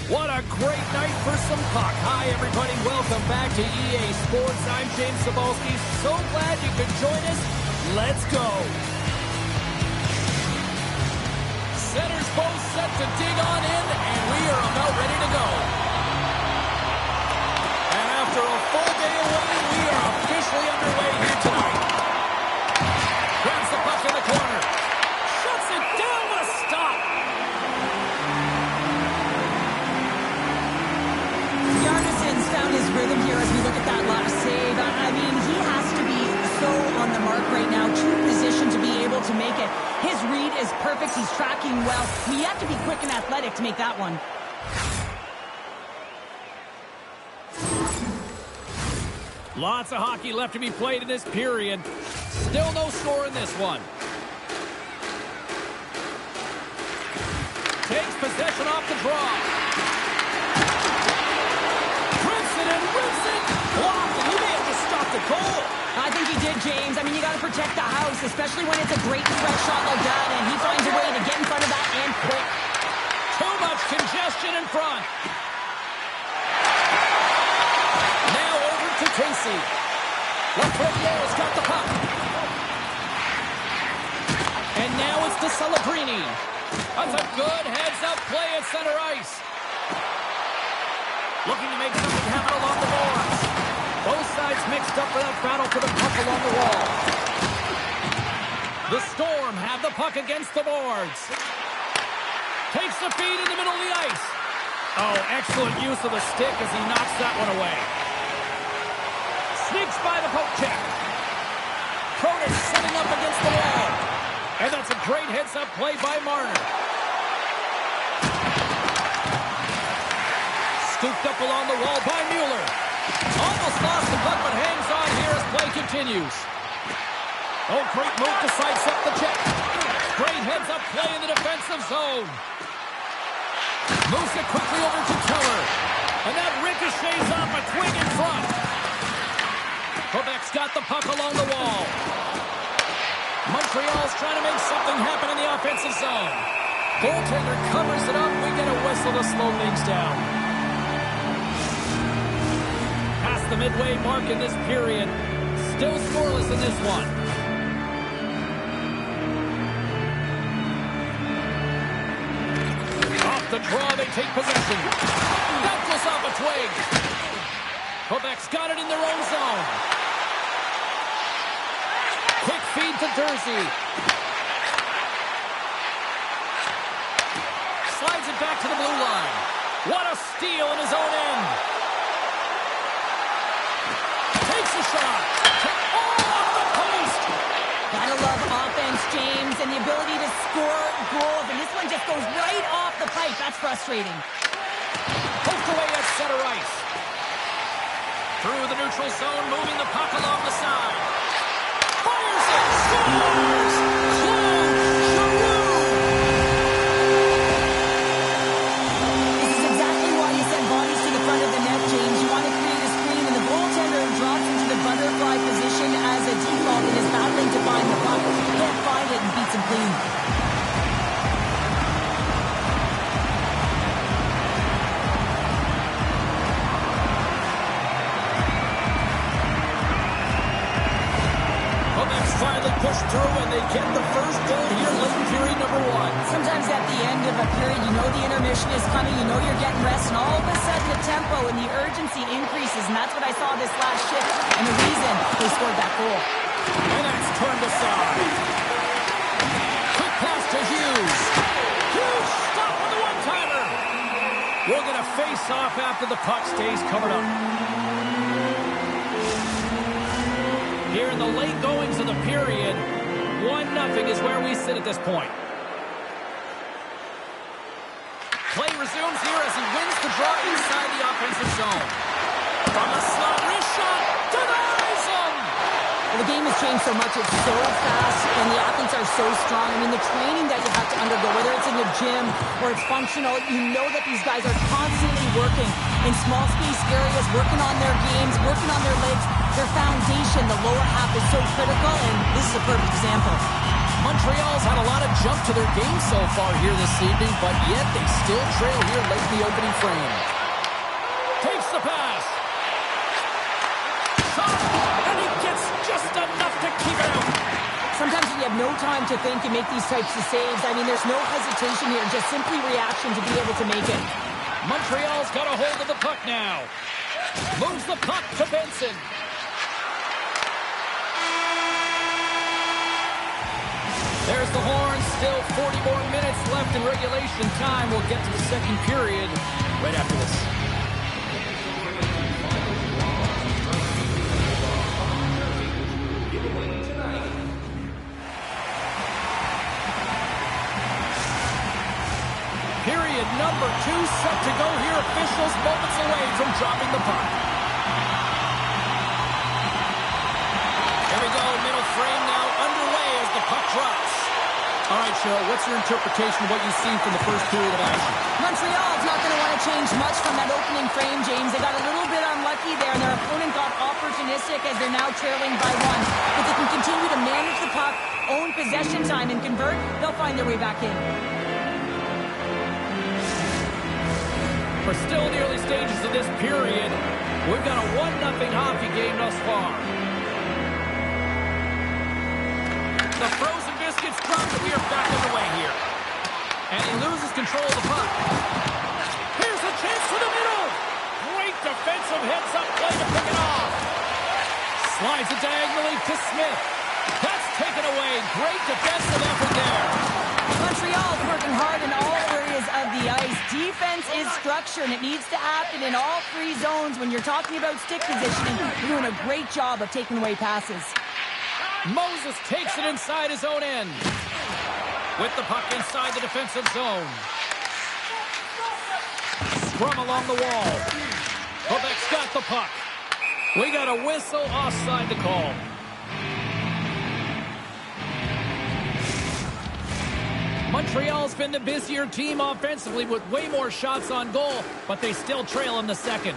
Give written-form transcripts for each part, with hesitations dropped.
What a great night for some puck. Hi, everybody. Welcome back to EA Sports. I'm James Cebulski. So glad you could join us. Let's go. Centers both set to dig on in, and we are about ready to go. And after a full day of waiting, we are officially underway here tonight. Grabs the puck in the corner. Shuts it down with a stop. Found his rhythm here as we look at that last save. I mean, he has to be so on the mark right now, true position to be able to make it. His read is perfect. He's tracking well. I mean, you have to be quick and athletic to make that one. Lots of hockey left to be played in this period. Still no score in this one. Takes possession off the draw. And rips it. Blocked, and he may have just stopped the goal. I think he did, James. I mean, you got to protect the house, especially when it's a great threat shot like that, and he finds a way to get in front of that and quick. Too much congestion in front. Now over to Casey. Lafrenière's got the puck. And now it's to Celebrini. That's a good heads-up play at center ice. Looking to make something happen along the boards. Both sides mixed up for that battle for the puck along the wall. The Storm have the puck against the boards. Takes the feed in the middle of the ice. Oh, excellent use of the stick as he knocks that one away. Sneaks by the poke check. Protas sitting up against the wall. And that's a great heads-up play by Marner. Scooped up along the wall by Mueller. Almost lost the puck, but hangs on here as play continues. Oh, great move to sidestep the check. Great heads-up play in the defensive zone. Moves it quickly over to Keller. And that ricochets off a twig in front. Quebec's got the puck along the wall. Montreal's trying to make something happen in the offensive zone. Goaltender covers it up. We get a whistle to slow things down. The midway mark in this period. Still scoreless in this one. Off the draw, they take possession. Douglas off a twig. Quebec's got it in their own zone. Quick feed to Durzi. Slides it back to the blue line. What a steal in his own end. A shot. Oh, off the post. Gotta love offense, James, and the ability to score goals. And this one just goes right off the pipe. That's frustrating. Poked away at center ice. Through the neutral zone, moving the puck along the side. Fires it. Scores. This is exactly why you send bodies to the front of the net, James. You want to create a screen, and the goaltender drops into the butterfly position as a default and is battling to find the puck. Can't find it and beats him clean. push through, and they get the first goal here late in period number one. Sometimes at the end of a period, you know the intermission is coming, you know you're getting rest, and all of a sudden the tempo and the urgency increases, and that's what I saw this last shift, and the reason they scored that goal. And that's turned aside. Quick pass to Hughes. Hughes, stop with the one-timer. We're going to face off after the puck stays covered up. Here in the late goings of the period, 1-0 is where we sit at this point. Play resumes here as he wins the draw inside the offensive zone. From the slot, wrist shot, denies him! Well, the game has changed so much. It's so fast, and the athletes are so strong. I mean, the training that you have to undergo, whether it's in the gym or it's functional, you know that these guys are constantly working in small space areas, working on their games, working on their legs. Their foundation, the lower half, is so critical, and this is a perfect example. Montreal's had a lot of jump to their game so far here this evening, but yet they still trail here late in the opening frame. Takes the pass. Shot, and he gets just enough to keep it out. Sometimes when you have no time to think and make these types of saves, I mean, there's no hesitation here, just simply reaction to be able to make it. Montreal's got a hold of the puck now. Moves the puck to Benson. There's the horn. Still 40 more minutes left in regulation time. We'll get to the second period right after this. Period number 2 set to go here. Officials moments away from dropping the puck. Here we go. Middle frame now underway as the puck drops. All right, Cheryl, what's your interpretation of what you've seen from the first period of action? Montreal's not going to want to change much from that opening frame, James. They got a little bit unlucky there, and their opponent got opportunistic as they're now trailing by 1. If they can continue to manage the puck, own possession time, and convert, they'll find their way back in. We're still in the early stages of this period. We've got a 1-0 hockey game thus far. The frozen biscuits dropped, and we are back underway here. And he loses control of the puck. Here's a chance to the middle. Great defensive heads-up play to pick it off. Slides it diagonally to Smith. That's taken away. Great defensive effort there. Montreal's working hard in all areas of the ice. Defense is structure, and it needs to happen in all 3 zones. When you're talking about stick positioning, you're doing a great job of taking away passes. Moses takes it inside his own end. With the puck inside the defensive zone. Scrum along the wall. Quebec's got the puck. We got a whistle offside to call. Montreal's been the busier team offensively with way more shots on goal, but they still trail in the second.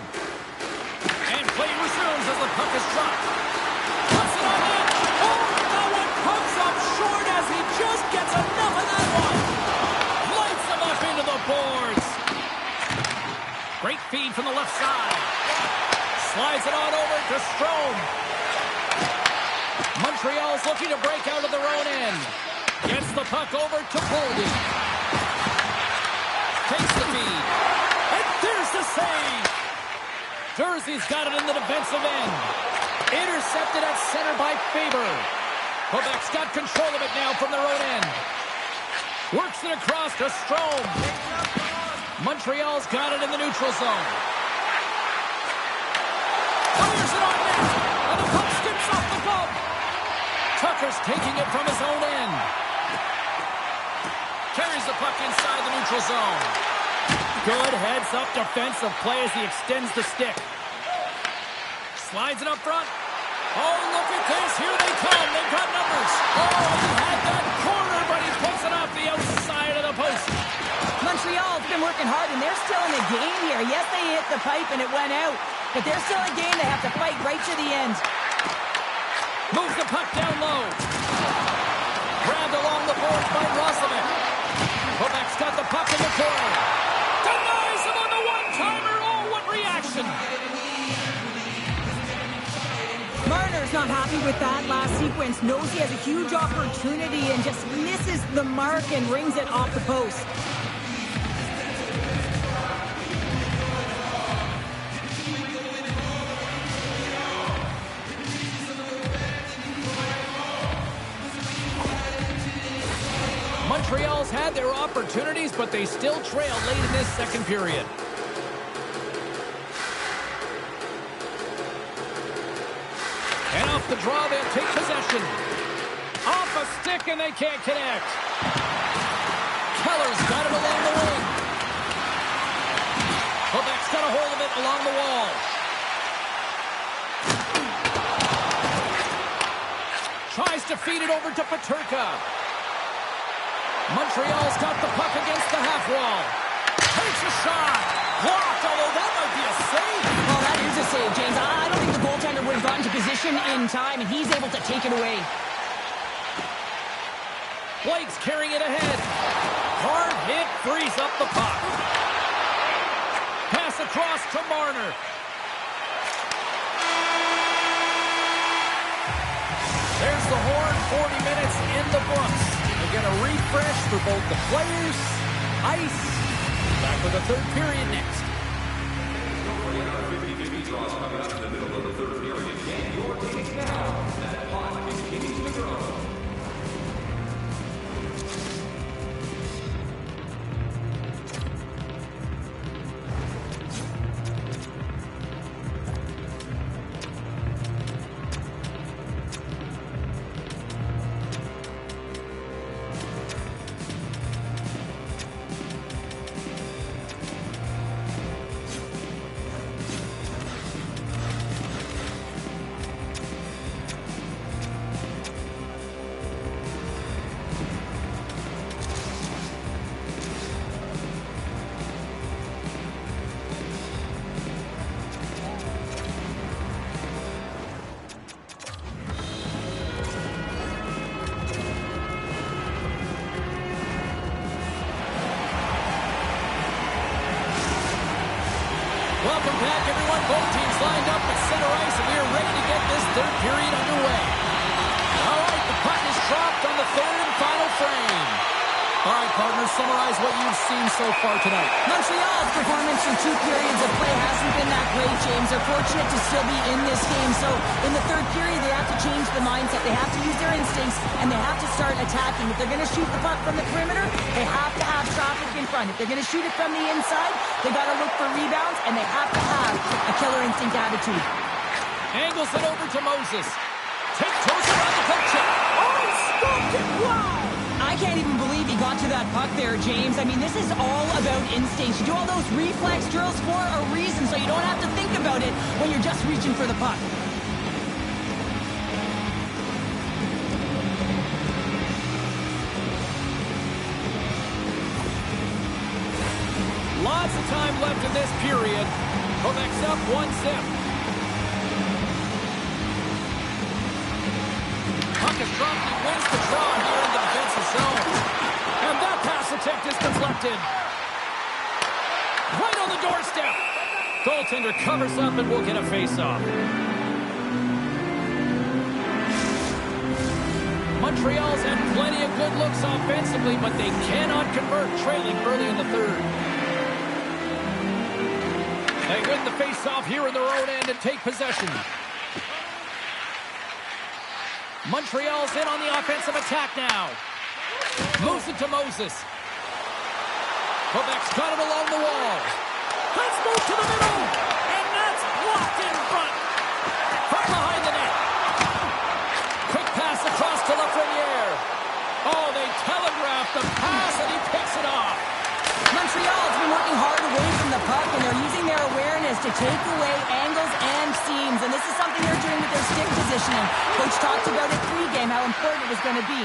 And play resumes as the puck is dropped. Puts it on in. Oh, no one comes up short as he just gets enough of that one. Lights him up into the boards. Great feed from the left side. Slides it on over to Strome. Montreal's looking to break out of their own end. Gets the puck over to Boldy. Takes the feed. And there's the save. Jersey's got it in the defensive end. Intercepted at center by Faber. Quebec's got control of it now from their own end. Works it across to Strome. Montreal's got it in the neutral zone. Fires it on net. And the puck skips off the glove. Tucker's taking it from his own end. Carries the puck inside the neutral zone. Good heads-up defensive play as he extends the stick. Slides it up front. Oh, look at this. Here they come. They've got numbers. Oh, he had that corner, but he puts it off the outside of the post. Montreal's been working hard, and they're still in the game here. Yes, they hit the pipe, and it went out. But they're still in a game. They have to fight right to the end. Moves the puck down low. Grabbed along the boards by Roslovic. Quebec's got the puck in the corner. Denies him on the one-timer. Oh, what reaction. Marner's Quebec's not happy with that last sequence. Knows he has a huge opportunity and just misses the mark and rings it off the post. Montreal's had their opportunities, but they still trail late in this second period. And off the draw, they'll take possession. Off a stick, and they can't connect. Keller's got it along the wing. Quebec's got a hold of it along the wall. Tries to feed it over to Peterka. Montreal's got the puck against the half wall. Takes a shot. Blocked, although that might be a save. Well, that is a save, James. I don't think the goaltender would have gotten to position in time, and he's able to take it away. Blake's carrying it ahead. Hard hit frees up the puck. Pass across to Marner. There's the horn. 40 minutes in the books. They get a refresh for both the players, ice. Back for the third period next. Welcome back, everyone. Both teams lined up at center ice, and we are ready to get this third period underway. All right, the puck is dropped on the third and final frame. All right, partners, summarize what you've seen so far tonight. Montreal's performance in 2 periods of play hasn't been that great, James. They're fortunate to still be in this game. So in the third period, they have to change the mindset. They have to use their instincts, and they have to start attacking. If they're going to shoot the puck from the perimeter, they have to have traffic in front. If they're going to shoot it from the inside, they got to look for rebounds, and they have to have a killer instinct attitude. Angles it over to Moses. Tiptoes around the puck check. Oh, he stopped it. Wow! I can't even believe he got to that puck there, James. I mean, this is all about instincts. You do all those reflex drills for a reason, so you don't have to think about it when you're just reaching for the puck. Lots of time left in this period. Quebec's up 1-0. Puck is dropped. He wins the draw here in the defensive zone. And that pass attempt is deflected. Right on the doorstep. Goaltender covers up and will get a face-off. Montreal's had plenty of good looks offensively, but they cannot convert, trailing early in the third. They win the face-off here in their own end and take possession. Montreal's in on the offensive attack now. Moves it to Moses. Quebec's got it along the wall. Let's move to the middle. And that's blocked in front. From behind the net. Quick pass across to Lafreniere. Oh, they telegraphed the pass and he picks it off. Montreal's been working hard away from the puck, and they're using their awareness to take away angles and seams. And this is something they're doing with their stick positioning. Coach talked about it pregame, how important it was going to be.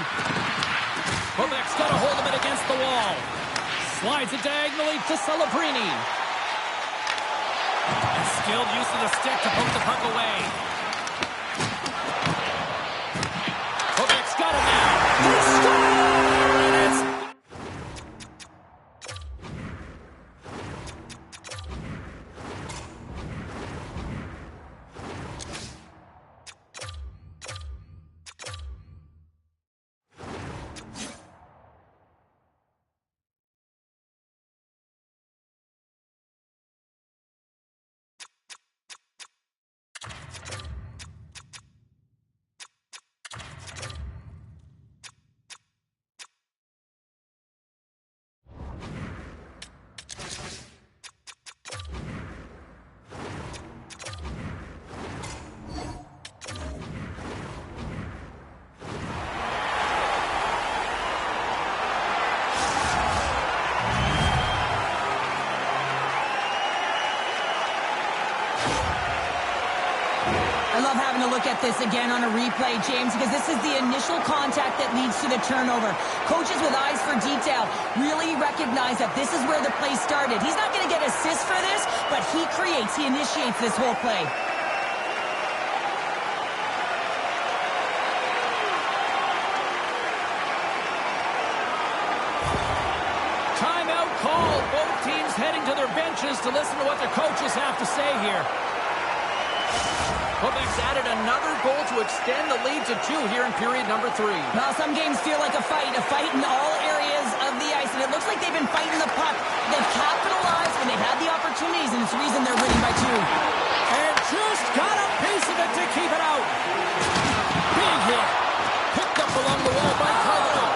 Quebec's got a hold of it against the wall. Slides it diagonally to Celebrini. Skilled use of the stick to poke the puck away. Quebec's got it now. He scores! And it's... I love having a look at this again on a replay, James, because this is the initial contact that leads to the turnover. Coaches with eyes for detail really recognize that this is where the play started. He's not going to get assists for this, but he initiates this whole play. Timeout called. Both teams heading to their benches to listen to what their coaches have to say here. Quebec's added another goal to extend the lead to 2 here in period number 3. Well, some games feel like a fight in all areas of the ice, and it looks like they've been fighting the puck. They've capitalized, and they've had the opportunities, and it's the reason they're winning by 2. And just got a piece of it to keep it out. Big hit. Picked up along the wall by Cardinal.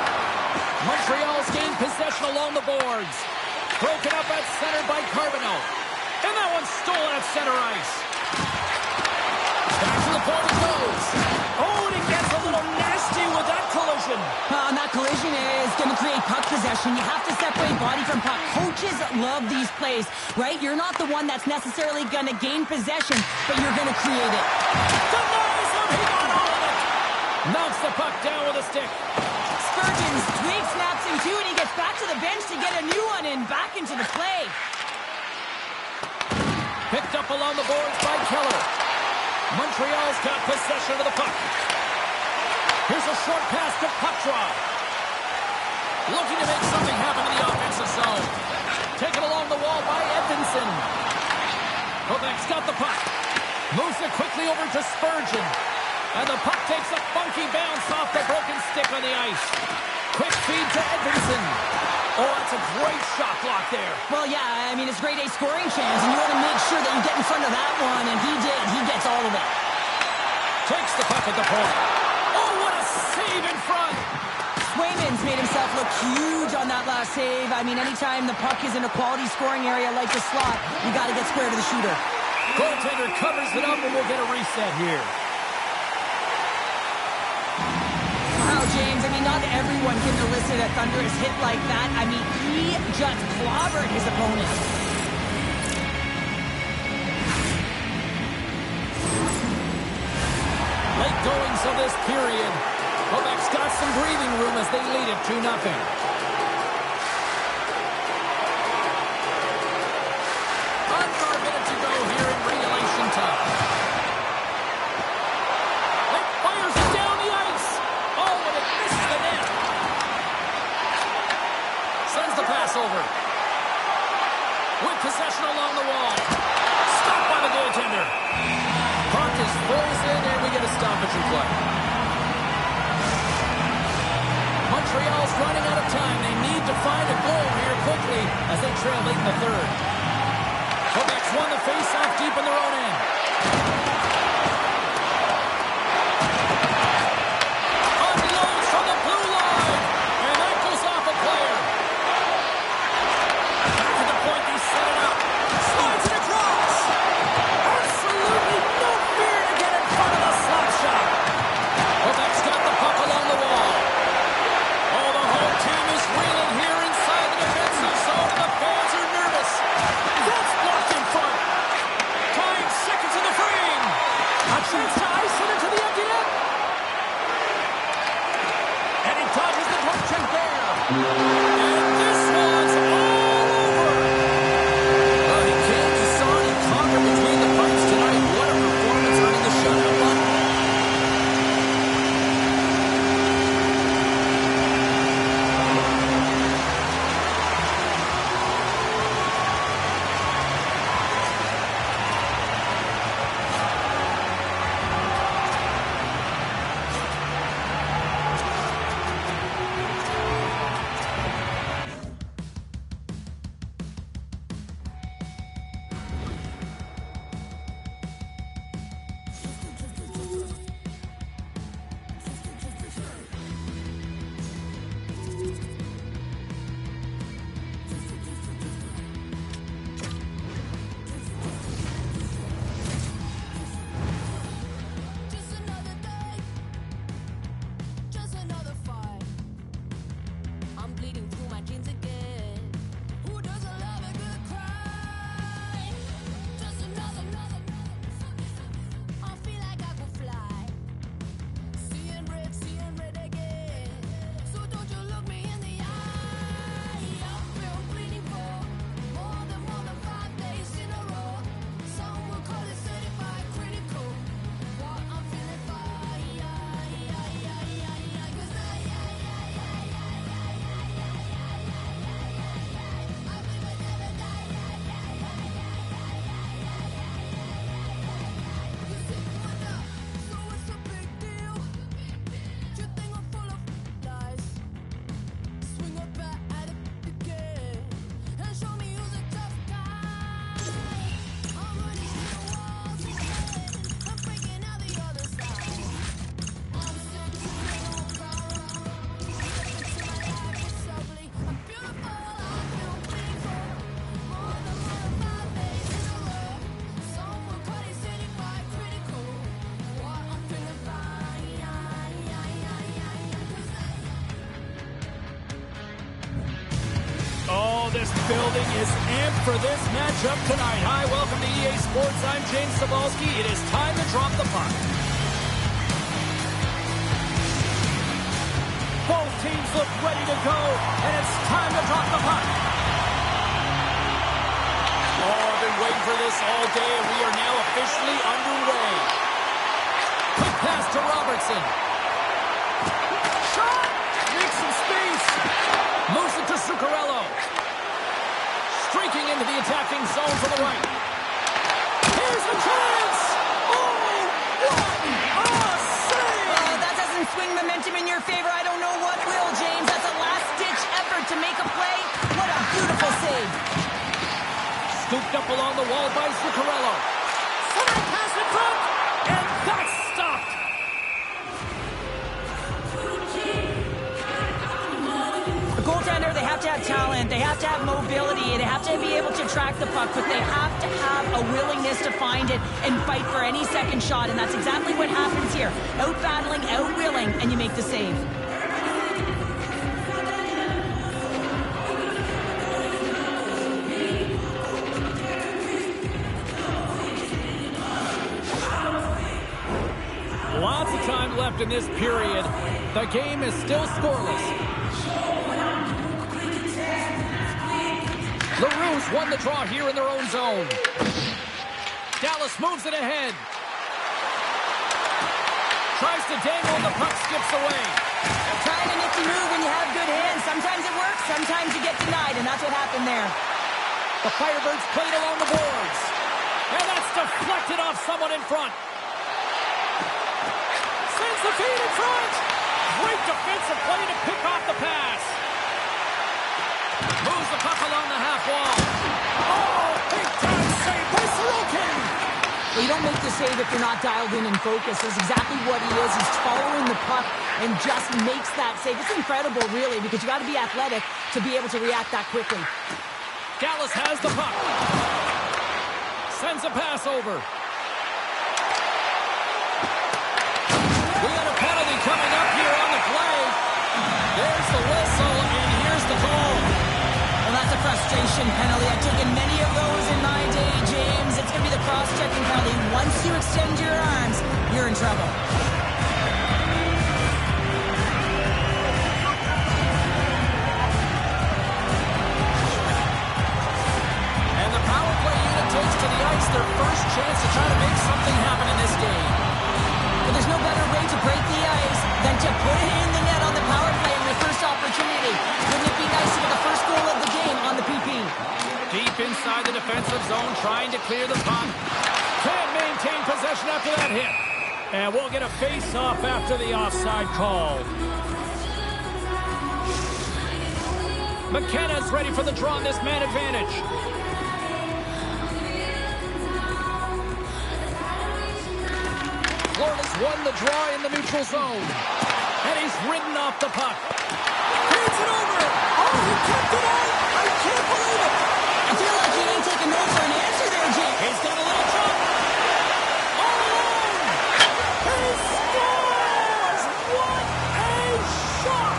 Montreal's gained possession along the boards. Broken up at center by Carbonneau. And that one's stolen at center ice. Back to the point it goes. Oh, and it gets a little nasty with that collision. And that collision is going to create puck possession. You have to separate body from puck. Coaches love these plays, right? You're not the one that's necessarily going to gain possession, but you're going to create it. Denies him. He got all of it. Knocks the puck down with a stick. Spurgeon's twig snaps in two, and he gets back to the bench to get a new one and back into the play. Picked up along the boards by Keller. Montreal's got possession of the puck. Here's a short pass to Poitras. Looking to make something happen in the offensive zone. Taken along the wall by Edvinsson. Quebec's got the puck. Moves it quickly over to Spurgeon. And the puck takes a funky bounce off the broken stick on the ice. Quick feed to Edvinsson. Oh, that's a great shot block there. Well, yeah, I mean, it's grade A scoring chance, and you want to make sure that you get in front of that one, and he did. He gets all of it. Takes the puck at the point. Oh, what a save in front. Swayman's made himself look huge on that last save. I mean, anytime the puck is in a quality scoring area like the slot, you got to get square to the shooter. Goaltender covers it up, and we'll get a reset here. Wow, James, I mean, not everyone can elicit a thunderous hit like that. I mean, he just clobbered his opponent. Late goings of this period. Quebec's got some breathing room as they lead it 2-0. Under a minute to go here in regulation time. It fires it down the ice. Oh, and it misses the net. Sends the pass over. With possession along the wall. Stopped by the goaltender. Puck is frozen, and we get a stoppage in play. Montreal's running out of time. They need to find a goal here quickly as they trail late in the third. Quebec's won the face-off deep in their own end. Unloads from the blue line, and that goes off a player. Back to the point, they set it up. Slides it across. Absolutely no fear to get in front of the slap shot. Quebec's got the puck along the wall. Oh, the whole team is reeling here inside the defensive zone. The fans are nervous. That's blocked in front. Tying seconds in the frame. A chance to ice it into the empty net. And he dodges the poke check there. And this one's all over. Well, he came to saw and he conquered between the pipes tonight. What a performance earning the shutout. building is amped for this matchup tonight. Hi, welcome to EA Sports. I'm James Cebulski. It is time to drop the puck. Both teams look ready to go, and it's time to drop the puck. Oh, I've been waiting for this all day, and we are now officially underway. Quick pass to Robertson. Shot! Makes some space. Moves it to Zuccarello. Streaking into the attacking zone to the right. Here's the chance! Oh, what a save! Oh, that doesn't swing momentum in your favor. I don't know what will, James. That's a last-ditch effort to make a play. What a beautiful save. Scooped up along the wall by Zuccarello. Center pass in front, and that's stopped. The goaltender, they have to have talent, they have to have mobility, they have to be able to track the puck, but they have to have a willingness to find it and fight for any second shot, and that's exactly what happens here. Out-battling, out-willing, and you make the save. Lots of time left in this period. The game is still scoreless. The Roos won the draw here in their own zone. Dallas moves it ahead. Tries to dangle, and the puck skips away. Trying a nifty move when you have good hands. Sometimes it works, sometimes you get denied, and that's what happened there. The Firebirds played along the boards. And that's deflected off someone in front. Sends the feed in front. Great defensive play to pick off the pass. Moves the puck along the half wall. Oh, big time save by Sorokin. Well, you don't make the save if you're not dialed in and focused. That's exactly what he is. He's following the puck and just makes that save. It's incredible, really, because you got to be athletic to be able to react that quickly. Dallas has the puck. Sends a pass over. We got a penalty coming up here on the play. There's the whistle, and here's the goal. Well, that's a frustration penalty. I've taken many of those in my day, James. It's going to be the cross-checking penalty. Once you extend your arms, you're in trouble. And the power play unit takes to the ice their first chance to try to make something happen in this game. But there's no better way to break the ice than to put it in the net on the power play on your first opportunity. Wouldn't it be nice to get the first goal of the game on the PP? Deep inside the defensive zone, trying to clear the puck. Can't maintain possession after that hit. And we'll get a face-off after the offside call. McKenna's ready for the draw on this man advantage. Florida's won the draw in the neutral zone. And he's ridden off the puck. Hands it over. Oh, he kept it out. I can't believe it. I feel like he ain't taking no for an answer there, Jake. He's got a little jump. All alone. He scores. What a shot.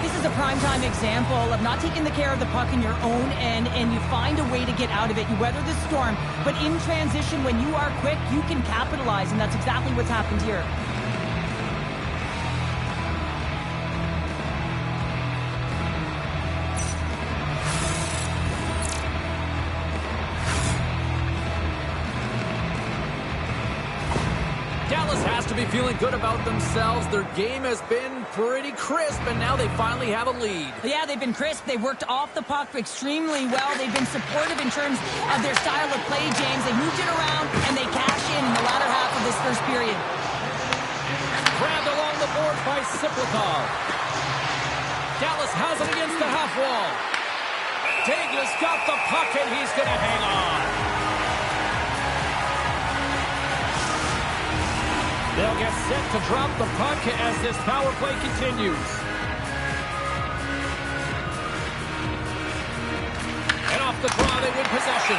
This is a primetime example of not taking the care of the puck in your own end, and you find a way to get out of it. You weather the storm, but in transition, when you are quick, you can capitalize, and that's exactly what's happened here. Dallas has to be feeling good about themselves. Their game has been pretty crisp, and now they finally have a lead. Yeah, they've been crisp. They worked off the puck extremely well. They've been supportive in terms of their style of play, James. They moved it around, and they cashed in the latter half of this first period. Grabbed along the board by Siplikov. Dallas has it against the half wall. Daigle's got the puck, and he's going to hang on. They'll get set to drop the puck as this power play continues. And off the draw, they win possession.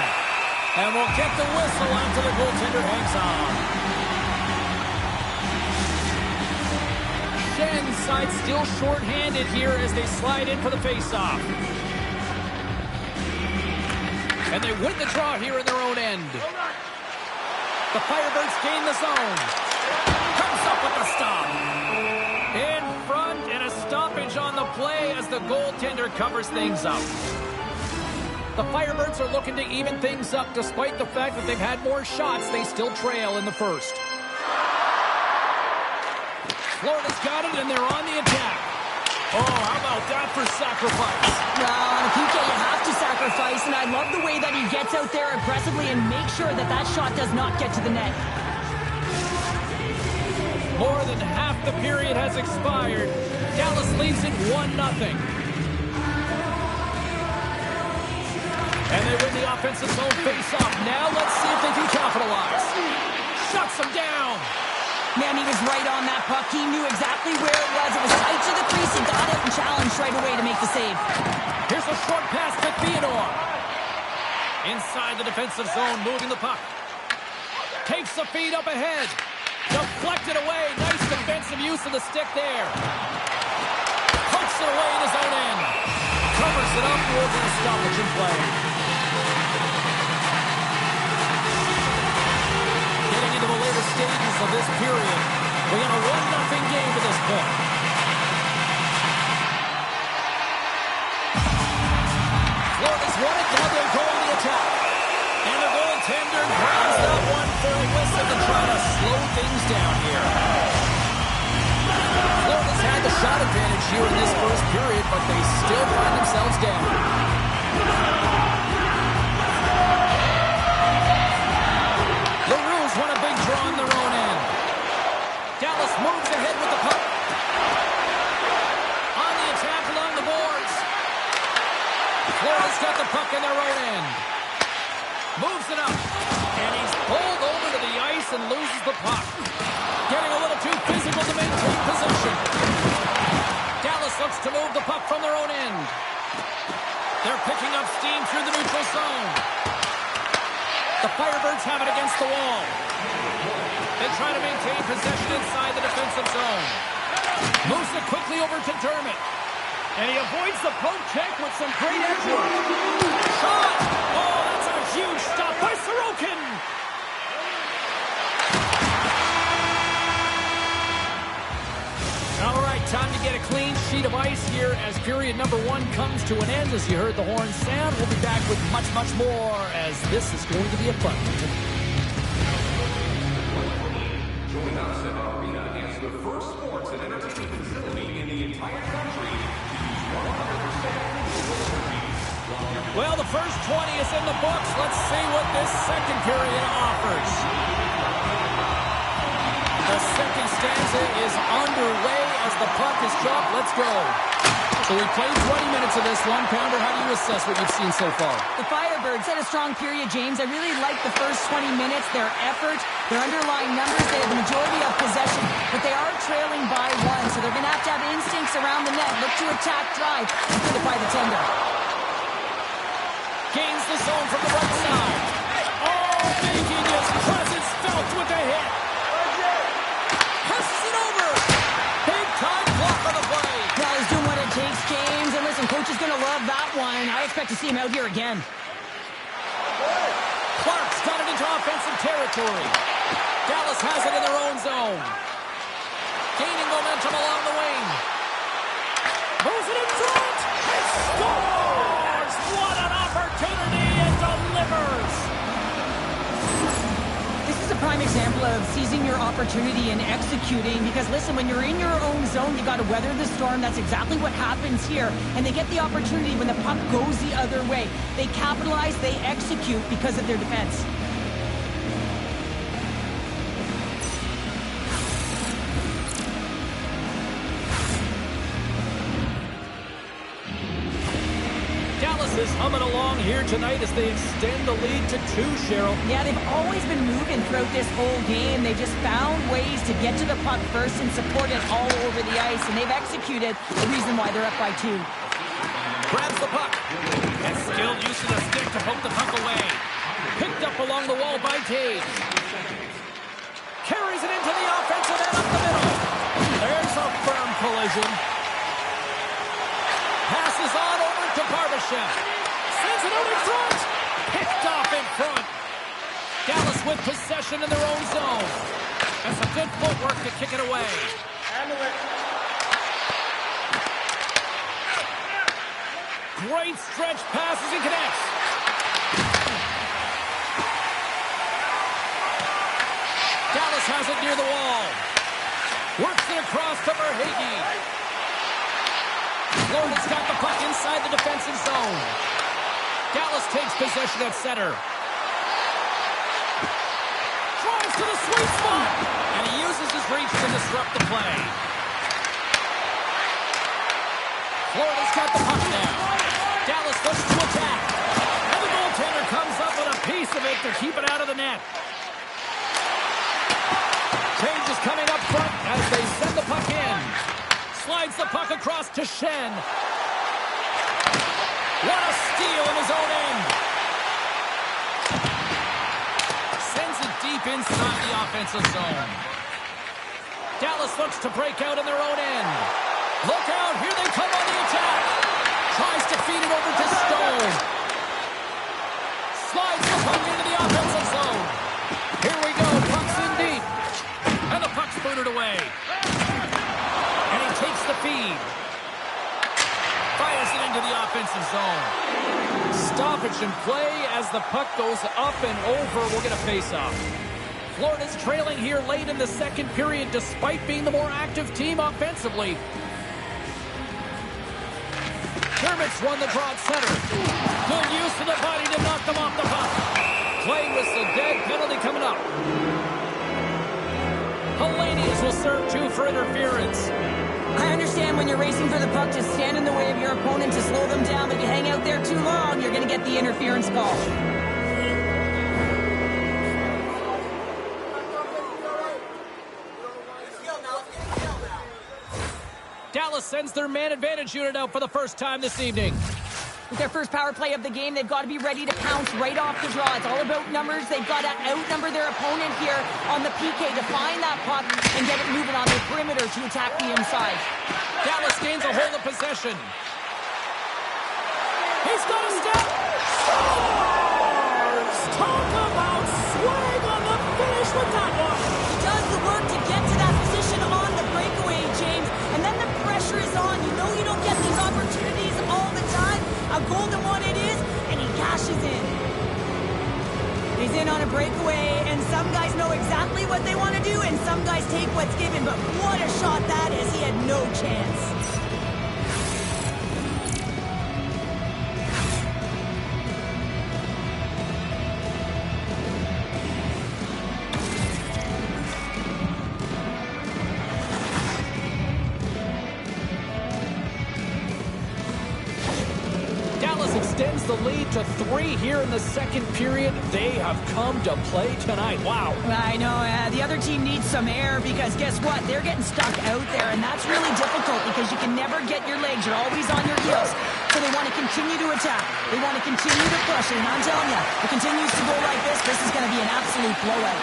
And we'll get the whistle until the goaltender hangs on. again. Side still short-handed here as they slide in for the face-off. And they win the draw here in their own end. The Firebirds gain the zone. Comes up with the stop. In front, and a stoppage on the play as the goaltender covers things up. The Firebirds are looking to even things up. Despite the fact that they've had more shots, they still trail in the first. Florida's got it, and they're on the attack. Oh, how about that for sacrifice? Well, on a PK, you have to sacrifice, and I love the way that he gets out there aggressively and makes sure that that shot does not get to the net. More than half the period has expired. Dallas leads it 1-0. And they win the offensive zone face-off. Now let's see if they can capitalize. Shuts them down. Man, he was right on that puck. He knew exactly where it was. It was tight to the crease. He got it and challenged right away to make the save. Here's a short pass to Theodore. Inside the defensive zone, moving the puck. Takes the feed up ahead. Deflected away. Nice defensive use of the stick there. Pokes it away in his own end. Covers it up towards a stoppage in play. Getting into the later stages of this period. We got a 1-0 game to this point. Florida's won it. Now they're going to the attack. And the goaltender grabs that one for a whistle to try to slow things down here. Florida's had the shot advantage here in this first period, but they still find themselves down. The Roos won a big draw on their own end. Dallas moves ahead with the puck. On the attack along the boards. Florida's got the puck in their own end. Moves it up. And he's pulled over to the ice and loses the puck. Getting a little too physical to maintain position. Dallas looks to move the puck from their own end. They're picking up steam through the neutral zone. The Firebirds have it against the wall. They try to maintain possession inside the defensive zone. Moves it quickly over to Dermott. And he avoids the poke check with some great edge work. Shot! Oh, that's a huge stop by Sorokin! All right, time to get a clean sheet of ice here as period number 1 comes to an end. As you heard the horn sound, we'll be back with much, much more as this is going to be a fun one. Join us at our arena is the first sports and entertainment facility in the entire country to use 100% Well, the first 20 is in the books. Let's see what this second period offers. The second stanza is underway as the puck is dropped. Let's go. So we played 20 minutes of this one. Pounder, how do you assess what you've seen so far? The Firebirds had a strong period, James. I really like the first 20 minutes, their effort, their underlying numbers. They have the majority of possession, but they are trailing by 1, so they're going to have instincts around the net. Look to attack, drive, and put it by the tender. Gains the zone from the right side. Oh, making his presence felt with a hit. Presses it over. Big time block on the play. Yeah, he's doing what it takes, James. And listen, coach is going to love that one. I expect to see him out here again. Clark's got it into offensive territory. Dallas has it in their own zone. Gaining momentum along the wing. Moves it in front. And scores! What an opportunity and delivers! This is a prime example of seizing your opportunity and executing because, listen, when you're in your own zone, you got to weather the storm. That's exactly what happens here. And they get the opportunity when the puck goes the other way. They capitalize, they execute because of their defense. Dallas is humming along here tonight as they extend the lead to 2, Cheryl. Yeah, they've always been moving throughout this whole game. They just found ways to get to the puck first and support it all over the ice, and they've executed the reason why they're up by 2. Grabs the puck. And skilled use of the stick to poke the puck away. Picked up along the wall by Tage. Carries it into the offensive end up the middle. There's a firm confusion. Passes on over to Barbashev. Sends it out in front. Picked off in front. Dallas with possession in their own zone. That's some good footwork to kick it away. Great stretch passes and connects. Dallas has it near the wall. Works it across to Verhaeghe. Florida's got the puck inside the defensive zone. Dallas takes possession at center. Drives to the sweet spot. And he uses his reach to disrupt the play. Florida's got the puck now. Dallas looks to attack. And the goaltender comes up with a piece of it to keep it out of the net. Change is coming up front as they send the puck in. Slides the puck across to Schenn. What a steal in his own end. Sends it deep inside the offensive zone. Dallas looks to break out in their own end. Look out, here they come on the attack. Tries to feed it over to Stone. Slides the puck into the offensive zone. Here we go, puck's in deep. And the puck's booted away. And he takes the feed. Fires it into the offensive zone. Stoppage in play as the puck goes up and over. We'll get a face-off. Florida's trailing here late in the second period despite being the more active team offensively. Dermott's won the draw at center. Good use of the body to knock them off the puck. Play whistle dead, penalty coming up. Hellenius will serve 2 for interference. I understand when you're racing for the puck to stand in the way of your opponent to slow them down, but if you hang out there too long, you're going to get the interference call. Dallas sends their man advantage unit out for the first time this evening. With their first power play of the game, they've got to be ready to pounce right off the draw. It's all about numbers. They've got to outnumber their opponent here on the PK to find that puck and get it moving on the perimeter to attack the inside. Dallas gains a hold of possession. He's got a step. Scores! Talk about swing on the finish with that one. He does the work to get to that position on the breakaway, James. And then the pressure is on. You know you don't get these opportunities all the time. A golden one it is, and he cashes in. He's in on a breakaway, and some guys know exactly what they want to do, and some guys take what's given. But what a shot that is. He had no chance. Extends the lead to 3 here in the second period. They have come to play tonight. Wow. I know. The other team needs some air because guess what? They're getting stuck out there, and that's really difficult because you can never get your legs. You're always on your heels. So they want to continue to attack. They want to continue to push. And I'm telling you, if it continues to go like this is going to be an absolute blowout.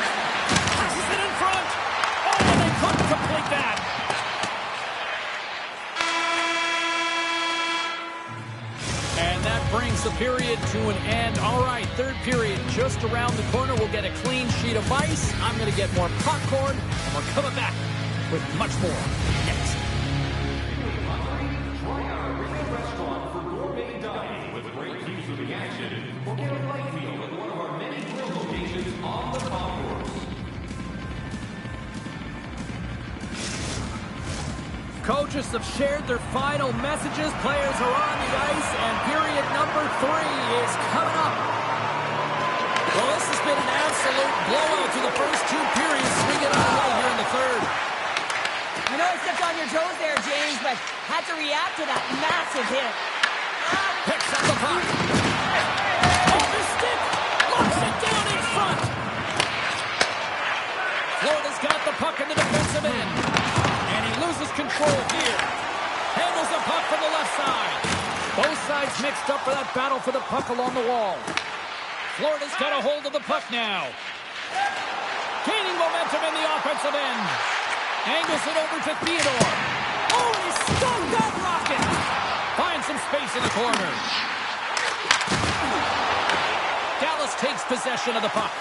Passes it in front. Oh, and they couldn't complete that. Brings the period to an end. All right, third period just around the corner. We'll get a clean sheet of ice. I'm going to get more popcorn, and we're coming back with much more next. Try our Arena restaurant for gourmet dining with great views of the action. Or get a light meal at one of our many grill locations on the concourse. Coaches have shared their final messages. Players are on the ice, and period number 3 is coming up. Well, this has been an absolute blowout to the first 2 periods. We get underway here in the third. I know I stepped on your toes there, James, but had to react to that massive hit. Picks up the puck. Off his stick. Locks it down in front. Florida's got the puck in the defensive end. Loses control here. Handles the puck from the left side. Both sides mixed up for that battle for the puck along the wall. Florida's got a hold of the puck now. Gaining momentum in the offensive end. Angles it over to Theodore. Oh, he Stop that rocket! Finds some space in the corner. Dallas takes possession of the puck.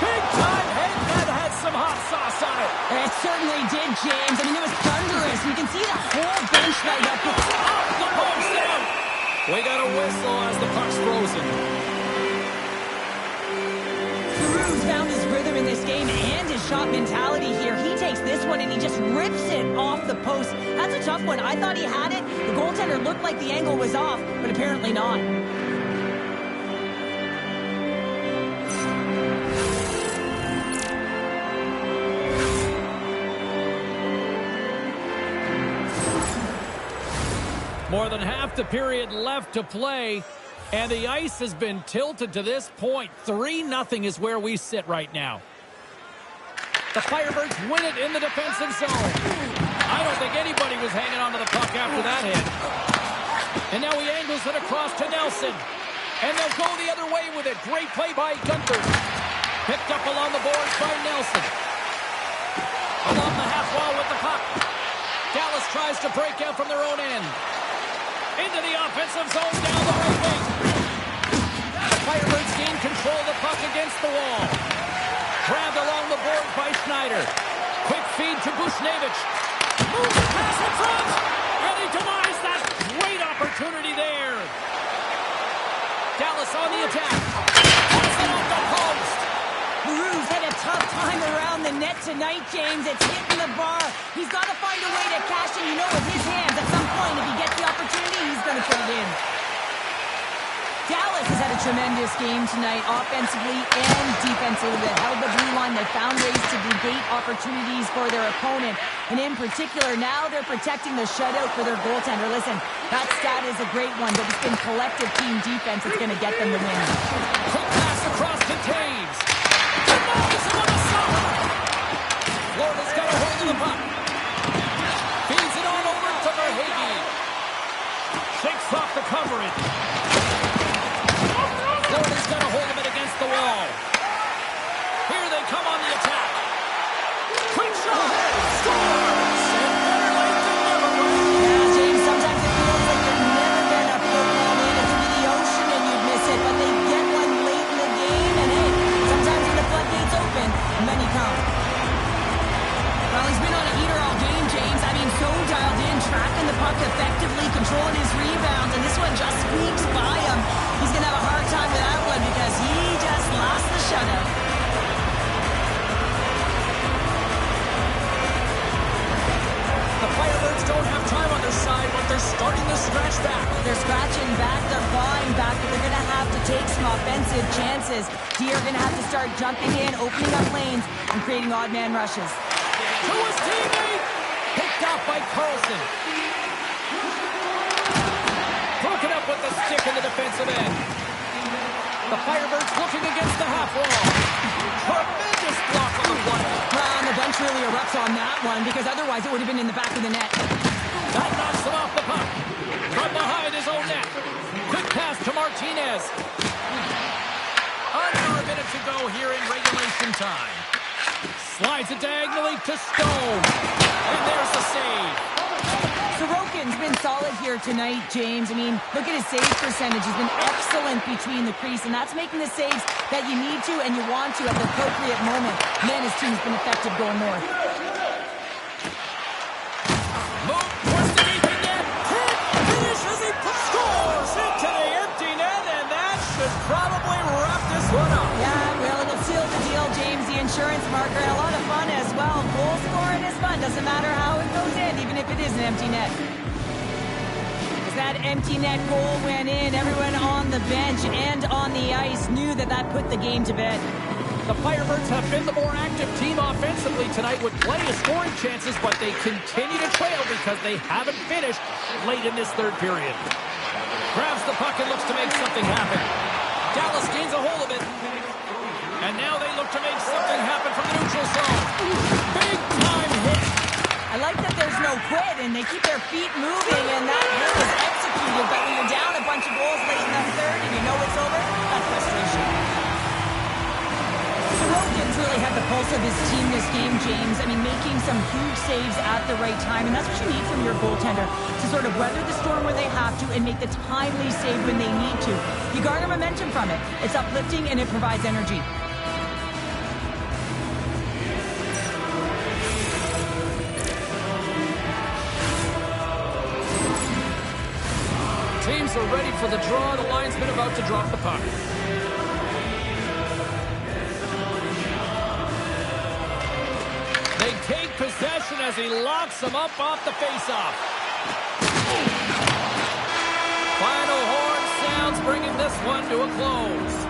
Big time head that had some hot sauce on it. It certainly did, James. I mean, it was thunderous. You can see the whole bench light up. Off the post down. We got a whistle as the puck's frozen. Giroux's found his rhythm in this game and his shot mentality here. He takes this one and he just rips it off the post. That's a tough one. I thought he had it. The goaltender looked like the angle was off, but apparently not. More than half the period left to play, and the ice has been tilted to this point. 3-0 is where we sit right now. The Firebirds win it in the defensive zone. I don't think anybody was hanging on to the puck after that hit. And now he angles it across to Nelson. And they'll go the other way with it. Great play by Gunther. Picked up along the boards by Nelson. Along the half wall with the puck. Dallas tries to break out from their own end. Into the offensive zone down the right wing. The Firebirds gain control of the puck against the wall. Grabbed along the boards by Schneider. Quick feed to Bushnevich. Moves the pass in front. And he denies that great opportunity there. Dallas on the attack. Puts it off the post. Giroux's had a tough time around the net tonight, James. It's hitting the bar. He's got to find a way to cash in. You know, with his hands, at some point, if he gets the opportunity, he's going to put it in. Dallas has had a tremendous game tonight, offensively and defensively. They held the blue line. They found ways to negate opportunities for their opponent. And in particular, now they're protecting the shutout for their goaltender. Listen, that stat is a great one, but it's been collective team defense that's going to get them the win. Quick pass across to Taves. Denies him on the side. Florida's got a hold of the puck. Feeds it on over to Verhaeghe. Shakes off the coverage. Florida's got a hold of it against the wall. Here they come on the attack. Quick shot. Scores! And better late than never, right? Yeah, James, sometimes it feels like you're never going to put one in. It could be the ocean and you'd miss it, but they get one late in the game, and hey, sometimes when the floodgates open, many come. Well, he's been on a heater all game, James. I mean, so dialed in, tracking the puck effectively, controlling his rebounds, and this one just squeaks by him. He's going to have a hard time with that one because he just lost the shutout. The Firebirds don't have time on their side, but they're starting to scratch back. They're scratching back, they're clawing back, but they're going to have to take some offensive chances. D are going to have to start jumping in, opening up lanes, and creating odd man rushes. To his teammate! Picked off by Carlson. Broken up with the stick in the defensive end. The Firebirds looking against the half wall. Tremendous block on the play. Well, and the bench really erupts on that one because otherwise it would have been in the back of the net. That knocks him off the puck. From behind his own net. Quick pass to Martinez. Under a minute to go here in regulation time. Slides it diagonally to Stone. And there's the save. Sorokin's been solid here tonight, James. I mean, look at his save percentage. He's been excellent between the crease, and that's making the saves that you need to and you want to at the appropriate moment. And then his team's been effective going north. Move towards the deep net. Hit. Finishes. He scores into the empty net, and that should probably wrap this one up. Yeah, well, it'll seal the deal, James. The insurance marker, and a lot of fun as well. Goal scoring is fun. Doesn't matter how it goes in, even if it is an empty net. As that empty net goal went in, everyone on the bench and on the ice knew that that put the game to bed. The Firebirds have been the more active team offensively tonight with plenty of scoring chances, but they continue to trail because they haven't finished late in this third period. Grabs the puck and looks to make something happen. Dallas gains a hold of it. And now they look to make something happen from the neutral zone. Big time hit. I like that there's no quit, and they keep their feet moving, and that hit is executed. But when you're down a bunch of goals late in the third and you know it's over, that's frustration. Sorokin's really had the pulse of his team this game, James. I mean, making some huge saves at the right time, and that's what you need from your goaltender, to sort of weather the storm where they have to and make the timely save when they need to. You garner momentum from it. It's uplifting and it provides energy. Teams are ready for the draw. The linesman about to drop the puck. They take possession as he locks them up off the faceoff. Final horn sounds, bringing this one to a close.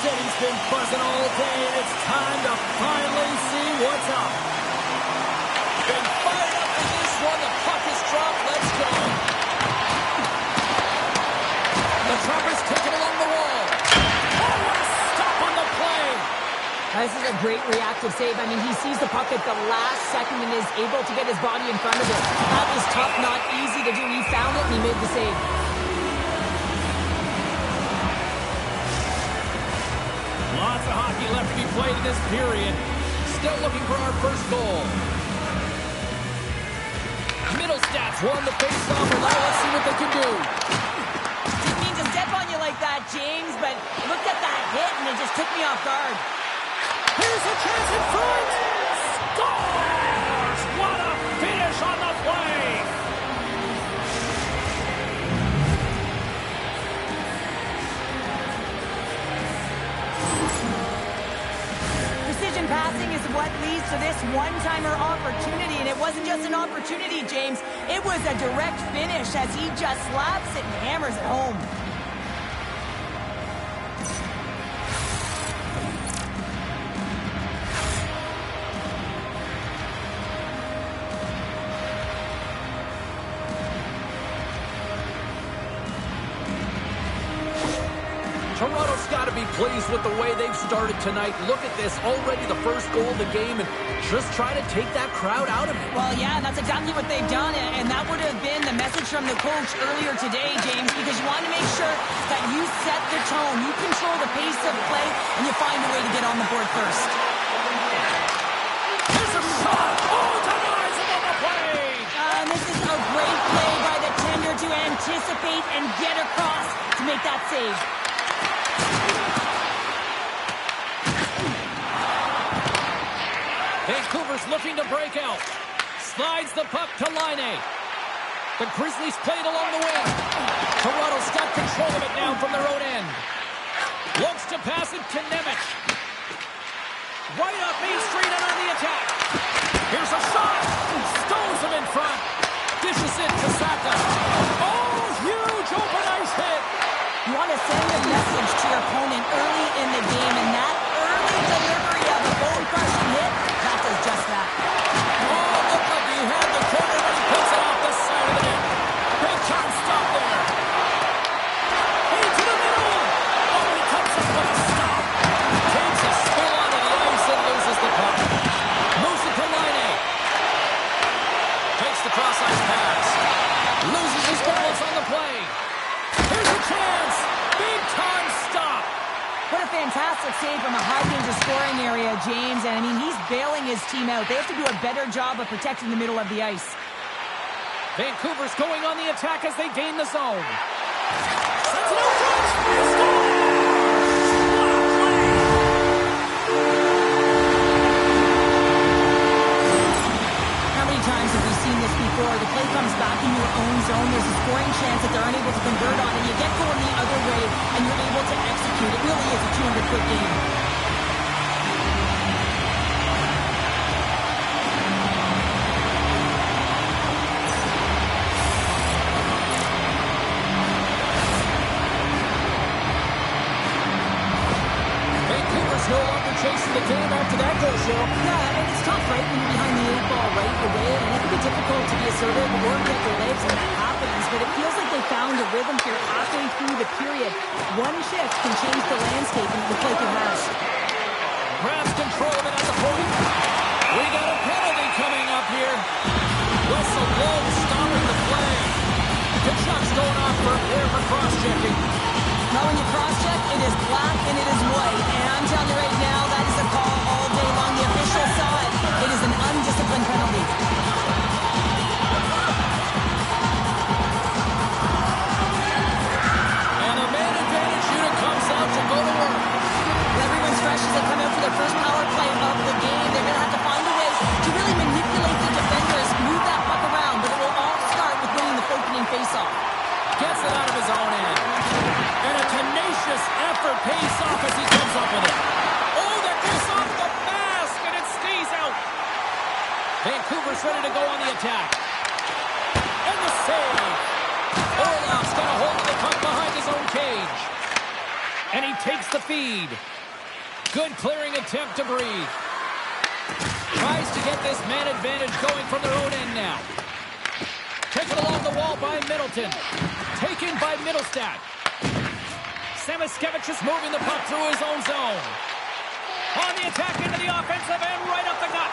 City's been buzzing all day, and it's time to finally see what's up. Been fired up for this one. The puck is dropped. Let's go. The Trappers take it along the wall. Oh, what a stop on the play. This is a great reactive save. I mean, he sees the puck at the last second and is able to get his body in front of it. That was tough, not easy to do. He found it, and he made the save. Lots of hockey left to be played in this period. Still looking for our first goal. Middlestats won the faceoff, and now let's see what they can do. Didn't mean to step on you like that, James, but looked at that hit, and it just took me off guard. Here's a chance in front. Scores! What a finish on the play! Precision passing is what leads to this one-timer opportunity, and it wasn't just an opportunity, James. It was a direct finish as he just slaps it and hammers it home. Toronto's got to be pleased with the way they've started tonight. Look at this, already the first goal of the game, and just try to take that crowd out of it. Well, yeah, that's exactly what they've done, and that would have been the message from the coach earlier today, James, because you want to make sure that you set the tone, you control the pace of play, and you find a way to get on the board first. Here's a shot! Oh, denies him on the play! And this is a great play by the tender to anticipate and get across to make that save. Vancouver's looking to break out. Slides the puck to Laine. The Grizzlies played along the wing. Toronto's got control of it now from their own end. Looks to pass it to Nemec. Right up Main Street and on the attack. Here's a shot. Stones him in front. Dishes it to Saka. Oh, huge open ice hit. You want to send a message to your opponent early in the game, and that early delivery of a bone-crushing hit, that does just that. Oh, looked like he had the corner, but he puts it off the side of the net. Big time stop there. Hey, to the middle. Oh, he comes up with a stop. Takes a spill onto the ice and loses the puck. Moves it to Laine. Takes the cross-ice pass. Loses his fantastic save from a high-danger scoring area, James. And, I mean, he's bailing his team out. They have to do a better job of protecting the middle of the ice. Vancouver's going on the attack as they gain the zone. Sends it out front. How many times have we seen this before? The play comes back in your own zone. There's a scoring chance that they're unable to convert on, and you get going the other way, and you're able to execute. It really is a 200-foot game. Vancouver's no longer chasing the game after that goal, Cheryl. Yeah, and it's tough, right, when you're behind the 8 ball right away, and it can be difficult to be assertive or get your legs when that happens, but it feels like they found a rhythm here halfway through the period. One shift can change the landscape, and it looks like it has. Grabs control of it at the point. We got a penalty coming up here. Whistle blown, stopping the play. Kachuk's going off for cross-checking. Now when you cross-check, it is black and it is white, and I'm telling you right now, that is a call all day long. The official saw it. It is an undisciplined penalty. And a man advantage unit comes out to go to work. Everyone's fresh as they come out for their first power play of the game. They're going to have to find a way to really manipulate the defenders, move that puck around, but it will all start with winning the opening faceoff. Gets it out of his own end. And a tenacious effort pays off as he comes up with it. Oh, that goes off the mask, and it stays out. Vancouver's ready to go on the attack. And the save. Orlov's got a hold of the puck behind his own cage. And he takes the feed. Good clearing attempt to breathe. Tries to get this man advantage going from their own end now. Taken along the wall by Middleton. Taken by Middlestat. Samoskevich is moving the puck through his own zone. On the attack into the offensive end, right up the gut.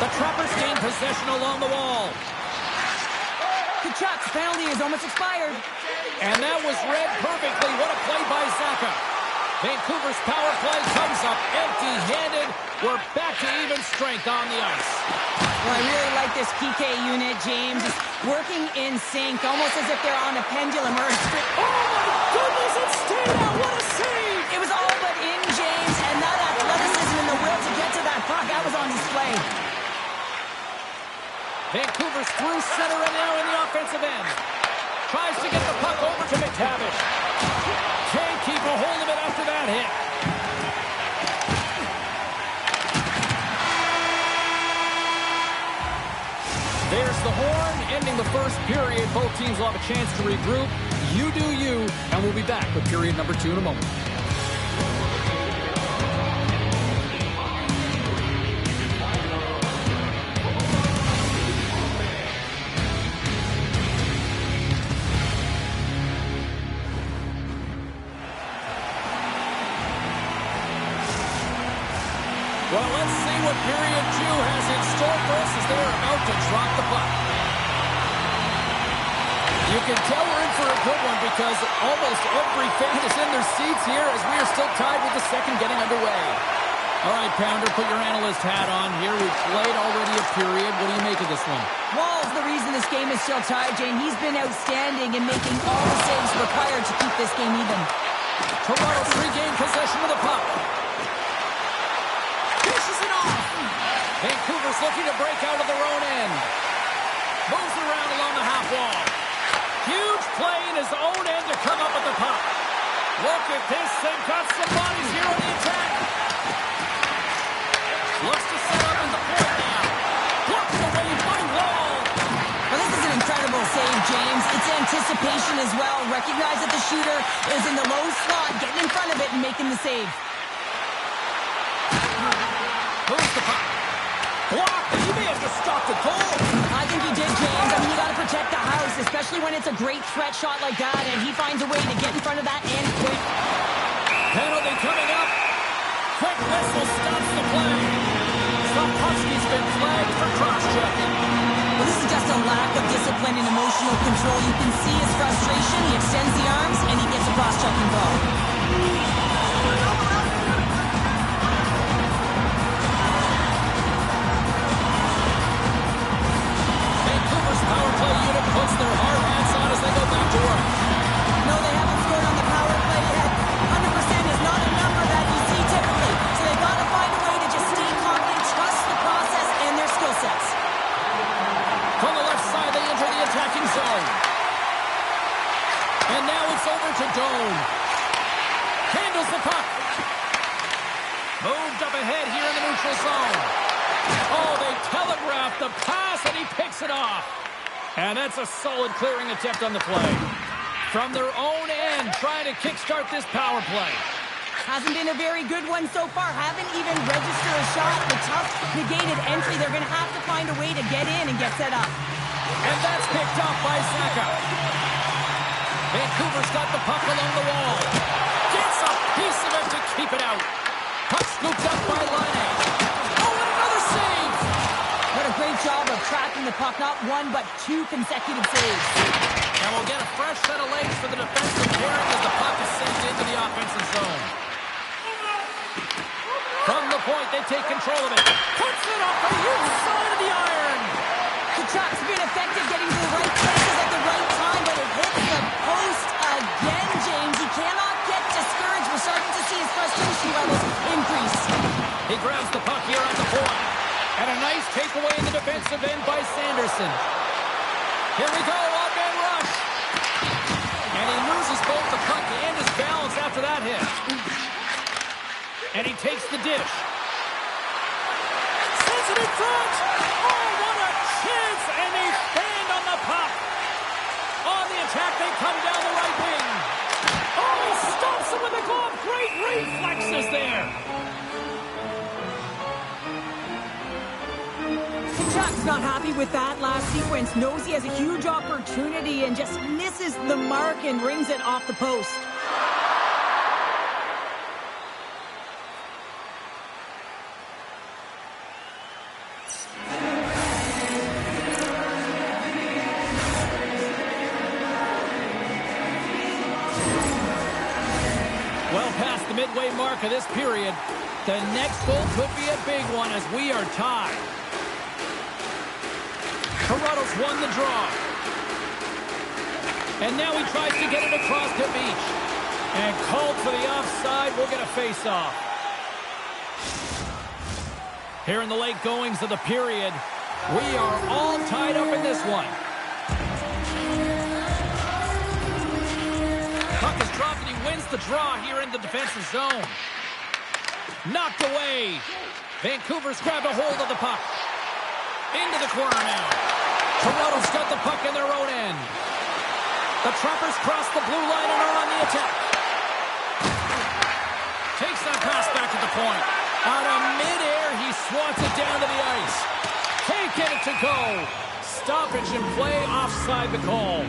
The Trappers gain possession along the wall. Kachuk's penalty is almost expired. And that was read perfectly. What a play by Zacha. Vancouver's power play comes up empty-handed. We're back to even strength on the ice. Well, I really like this PK unit, James. It's working in sync, almost as if they're on a pendulum or a strip. Oh, my goodness, it stayed out. What a save. It was all but in, James, and that athleticism and the will to get to that puck, that was on display. Vancouver's through center and now in the offensive end. Tries to get the puck over to McTavish. Can't keep a hold of it after that hit. There's the horn, ending the first period. Both teams will have a chance to regroup. You do you, and we'll be back with period number 2 in a moment. Well, let's see what period 2 has in store for us as they're about to drop the puck. You can tell we're in for a good one because almost every fan is in their seats here as we are still tied with the second getting underway. All right, Pounder, put your analyst hat on here. We've played already a period. What do you make of this one? Wall's the reason this game is still tied, Jane. He's been outstanding in making all the saves required to keep this game even. Toronto's regained possession of the puck. Dishes it off. Vancouver's looking to break out of their own end. Moves it around along the half wall. Huge play in his own end to come up with the puck. Look at this. They've got some bodies here on the attack. Looks to set up in the point now. Blocked away by Wall. Well, this is an incredible save, James. It's anticipation as well. Recognize that the shooter is in the low slot, getting in front of it and making the save. Moves the puck. Blocked. He may have just stopped the goal. I think he did, James. I mean, you got to protect the house, especially when it's a great threat shot like that, and he finds a way to get in front of that and quick. Penalty coming up. Quick whistle stops the play. Slafkovsky's been flagged for cross-checking. Well, this is just a lack of discipline and emotional control. You can see his frustration. He extends the arms, and he gets a cross-checking call. Vancouver's power play unit puts their hard hats on as they go back to work. No, they haven't scored on the power play yet. 100% is not a number that you see typically. So they've got to find a way to just stay confident, trust the process and their skill sets. From the left side, they enter the attacking zone. And now it's over to Doan. Handles the puck. Moved up ahead here in the neutral zone. Oh, they telegraphed the pass, and he picks it off. And that's a solid clearing attempt on the play. From their own end, trying to kickstart this power play. Hasn't been a very good one so far. Haven't even registered a shot. The tough negated entry. They're going to have to find a way to get in and get set up. And that's picked up by Zacha. Vancouver's got the puck along the wall. Gets a piece of it to keep it out. Puck scooped up by Laine. Oh, and another save! What a great job of tracking the puck. Not one, but two consecutive saves. And we'll get a fresh set of legs for the defensive pairing as the puck is sent into the offensive zone. From the point, they take control of it. Puts it off the inside of the iron. Tkachuk's been effective getting to the right places at the right time, but it hits the post again, James. He cannot get discouraged. We're starting to see his frustration levels increase. He grabs the puck here at the point. And a nice takeaway in the defensive end by Sanderson. Here we go, one-man rush. And he loses both the puck and his balance after that hit. And he takes the dish. Sends it in front. Oh, what a chance. And they stand on the puck. On the attack, they come down the right wing. Oh, he stops him with a glove. Great reflexes there. Tkachuk's not happy with that last sequence. Knows he has a huge opportunity and just misses the mark and rings it off the post. Well past the midway mark of this period, the next goal could be a big one as we are tied. Toronto's won the draw. And now he tries to get it across to Beach. And called for the offside. We'll get a face-off. Here in the late goings of the period, we are all tied up in this one. Puck is dropped and he wins the draw here in the defensive zone. Knocked away. Vancouver's grabbed a hold of the puck. Into the corner now. Toronto's got the puck in their own end. The Trappers cross the blue line and are on the attack. Takes that pass back at the point. Out of midair, he swats it down to the ice. Can't get it to go. Stoppage in play, offside the call.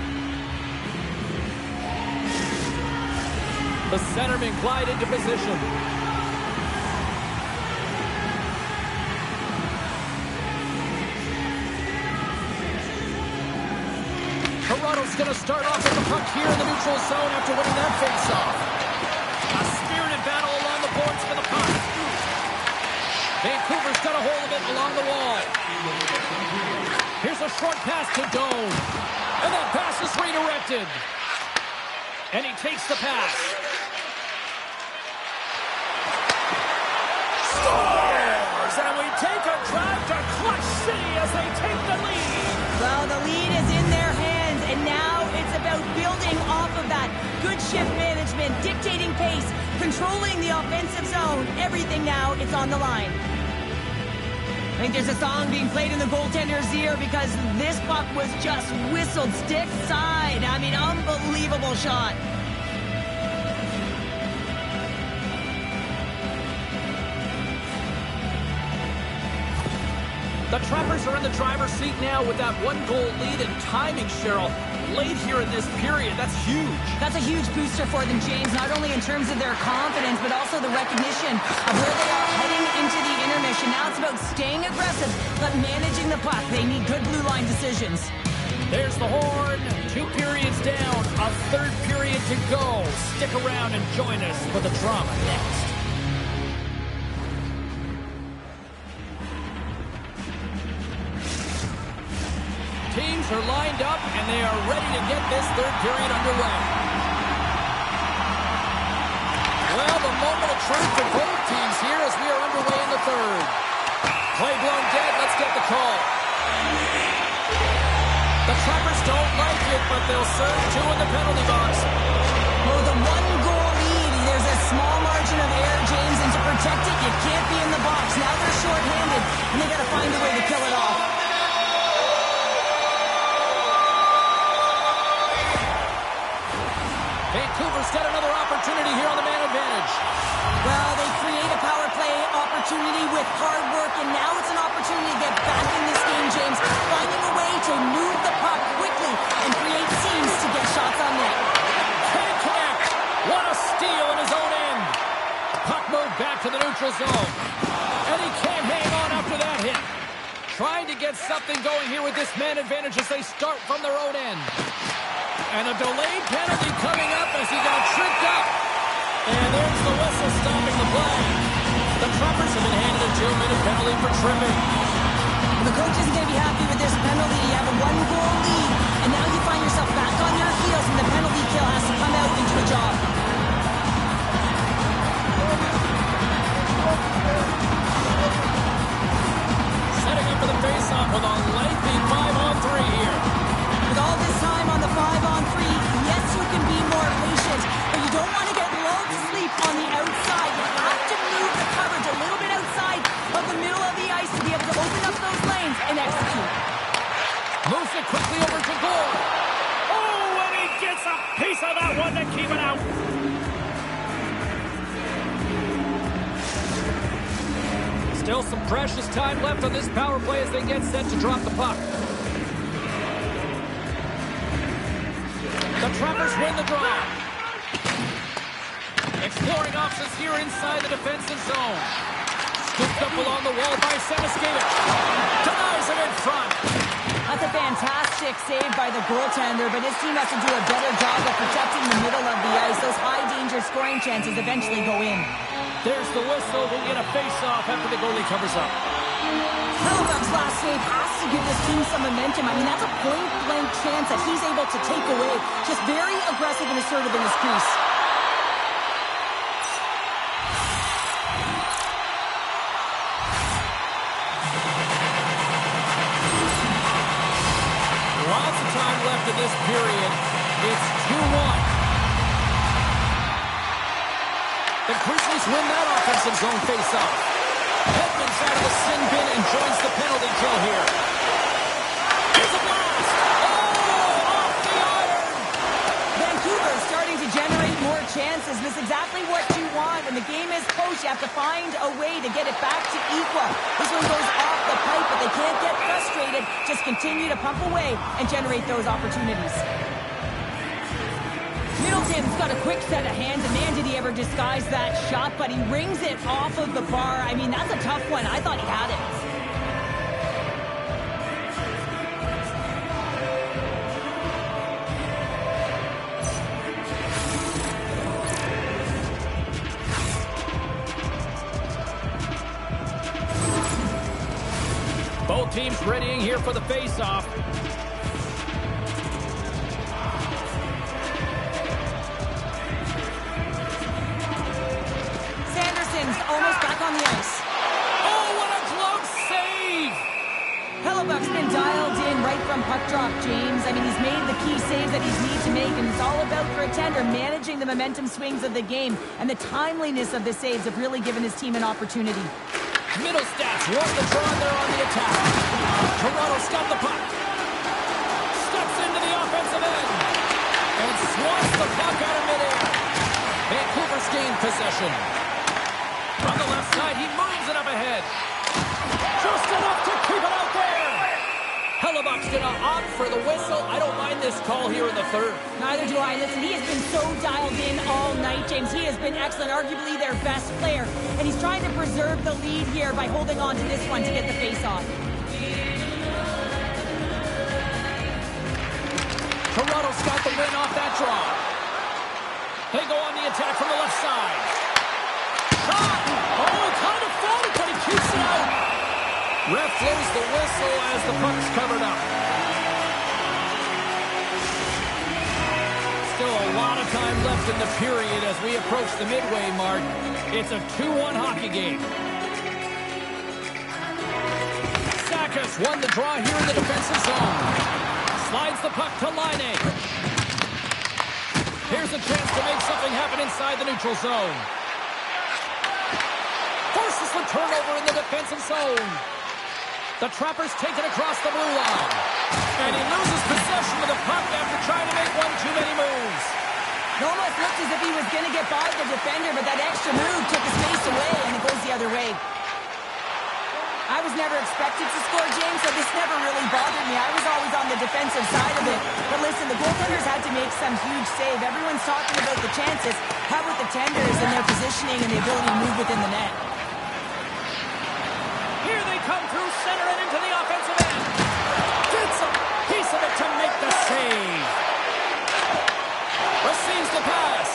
The centerman glide into position. Toronto's going to start off with the puck here in the neutral zone after winning that face-off. A spirited battle along the boards for the puck. Vancouver's got a hold of it along the wall. Here's a short pass to Doan. And that pass is redirected. And he takes the pass. Scores! And we take a drive to Clutch City as they take the lead. Well, the lead is in their hands, and now it's about building off of that. Good shift management, dictating pace, controlling the offensive zone. Everything now, it's on the line. I think there's a song being played in the goaltender's ear because this puck was just whistled stick side. I mean, unbelievable shot. The Trappers are in the driver's seat now with that one-goal lead and timing, Cheryl. Late here in this period, that's huge. That's a huge booster for them, James, not only in terms of their confidence, but also the recognition of where they are heading into the intermission. Now it's about staying aggressive, but managing the puck. They need good blue line decisions. There's the horn. 2 periods down. A third period to go. Stick around and join us for the drama next. Teams are lined up, and they are ready to get this third period underway. Well, the moment of truth for both teams here as we are underway in the third. Play blown dead. Let's get the call. The Trappers don't like it, but they'll serve two in the penalty box. Well, the one-goal lead, there's a small margin of error, James, and to protect it, you can't be in the box. Now they're short-handed, and they got to find a way to kill it off. Vancouver's got another opportunity here on the man advantage. Well, they create a power play opportunity with hard work, and now it's an opportunity to get back in this game, James, finding a way to move the puck quickly and create seams to get shots on net. Can't connect. What a steal in his own end. Puck moved back to the neutral zone. And he can't hang on after that hit. Trying to get something going here with this man advantage as they start from their own end. And a delayed penalty coming up as he got tripped up. And there's the whistle stopping the play. The Trappers have been handed a 2-minute penalty for tripping. The coach isn't going to be happy with this penalty. You have a one-goal lead, and now you find yourself back on your heels, and the penalty kill has to come out into a job. Setting up for the face-off with a lengthy 5-on-3 here. With all this time on the 5-on-3, yes, you can be more patient, but you don't want to get lulled to sleep on the outside. You have to move the coverage a little bit outside of the middle of the ice to be able to open up those lanes and execute. Moves it quickly over to goal. Oh, and he gets a piece of that one to keep it out. Still some precious time left on this power play as they get set to drop the puck. The Trappers win the draw. Exploring options here inside the defensive zone. Scooped up along the wall by Semiskevich. Denies him in front. That's a fantastic save by the goaltender, but his team has to do a better job of protecting the middle of the ice. Those high-danger scoring chances eventually go in. There's the whistle. We'll get a face-off after the goalie covers up. Hellebuyck's last save has to give this team some momentum. I mean, that's a point-blank chance that he's able to take away. Just very aggressive and assertive in his crease. Lots of time left in this period. It's 2-1. The Grizzlies win that offensive zone face-off. Hedman's out of the sin bin and joins the penalty kill here. Here's a blast! Oh, off the iron! Vancouver starting to generate more chances. This is exactly what you want. When the game is close, you have to find a way to get it back to equal. This one goes off the pipe, but they can't get frustrated. Just continue to pump away and generate those opportunities. Middleton's got a quick set of hands, and man, did he ever disguise that shot, but he rings it off of the bar. I mean, that's a tough one. I thought he had it. Both teams readying here for the face-off. Almost back on the ice. Oh, what a glove save! Hellebuyck's been dialed in right from puck drop, James. I mean, he's made the key saves that he's need to make, and it's all about, for a tender, managing the momentum swings of the game, and the timeliness of the saves have really given his team an opportunity. Middle stats won the draw there on the attack. Toronto's got the puck. Steps into the offensive end. And swats the puck out of midair. Vancouver's gained possession. On the left side, he moves it up ahead. Just enough to keep it out there. Hellebuyck's going to opt for the whistle. I don't mind this call here in the third. Neither do I. Listen, he has been so dialed in all night, James. He has been excellent, arguably their best player. And he's trying to preserve the lead here by holding on to this one to get the face-off. Toronto's got the win off that draw. They go on the attack from the left side. Shot! Oh, kind of floated, but he keeps it out. Ref blows the whistle as the puck's covered up. Still a lot of time left in the period as we approach the midway mark. It's a 2-1 hockey game. Sakas won the draw here in the defensive zone. Slides the puck to Laine. Here's a chance to make something happen inside the neutral zone. Forces the turnover in the defensive zone. The Trappers take it across the blue line. And he loses possession of the puck after trying to make one too many moves. It almost looked as if he was going to get by the defender, but that extra move took his face away, and it goes the other way. I was never expected to score, James, so this never really bothered me. I was always on the defensive side of it. But listen, the goaltenders had to make some huge save. Everyone's talking about the chances. How about the tenders and their positioning and the ability to move within the net? Here they come through center and into the offensive end. Gets a piece of it to make the save. Receives the pass.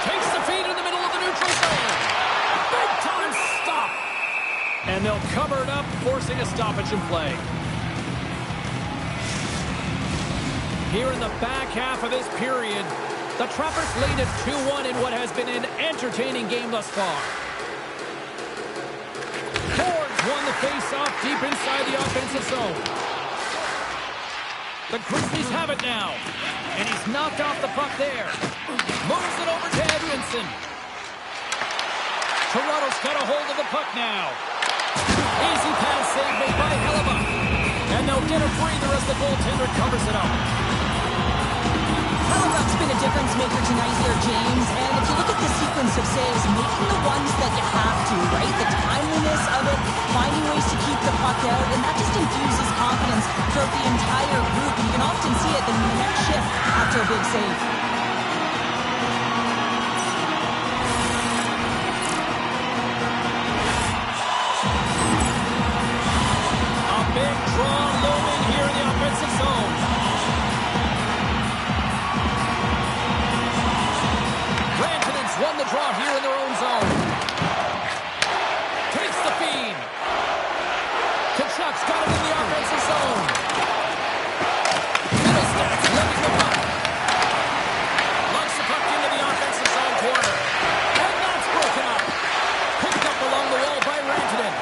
Takes the feed in the middle of the neutral zone. Big time stop. And they'll cover it up, forcing a stoppage in play. Here in the back half of this period, the Trappers lead at 2-1 in what has been an entertaining game thus far. Fords won the face-off deep inside the offensive zone. The Grizzlies have it now. And he's knocked off the puck there. Moves it over to Edmondson. Toronto's got a hold of the puck now. Easy pass save made by Hellebuyck. And they'll get a breather as the goaltender covers it up. Hellebuyck's been a difference maker tonight here, James. And if you look at the sequence of saves, making the ones that you have to, right? The timeliness of it, finding ways to keep the puck out, and that just infuses confidence throughout the entire group. And you can often see it in the next shift after a big save. Big draw looming here in the offensive zone. Rantanen's won the draw here in their own zone. Takes the feed. Tkachuk's got it in the offensive zone. Middlestats winning the puck. Launches the puck into the offensive zone corner. And that's broken up. Picked up along the wall by Rantanen.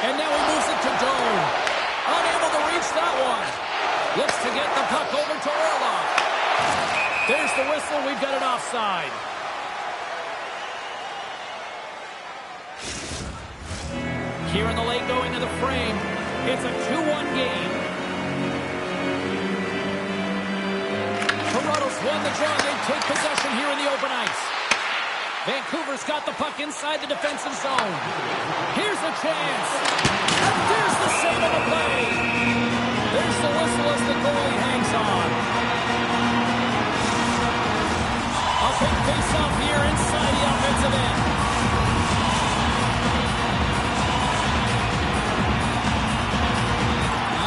And now he moves it to Doan. Unable to reach that one. Looks to get the puck over to Orlov. There's the whistle. We've got an offside. Here in the late going to the frame. It's a 2-1 game. Toronto's won the draw. They take possession here in the open ice. Vancouver's got the puck inside the defensive zone. Here's a chance. And there's the save of the play. There's the whistle as the goalie hangs on. A big face-off here inside the offensive end.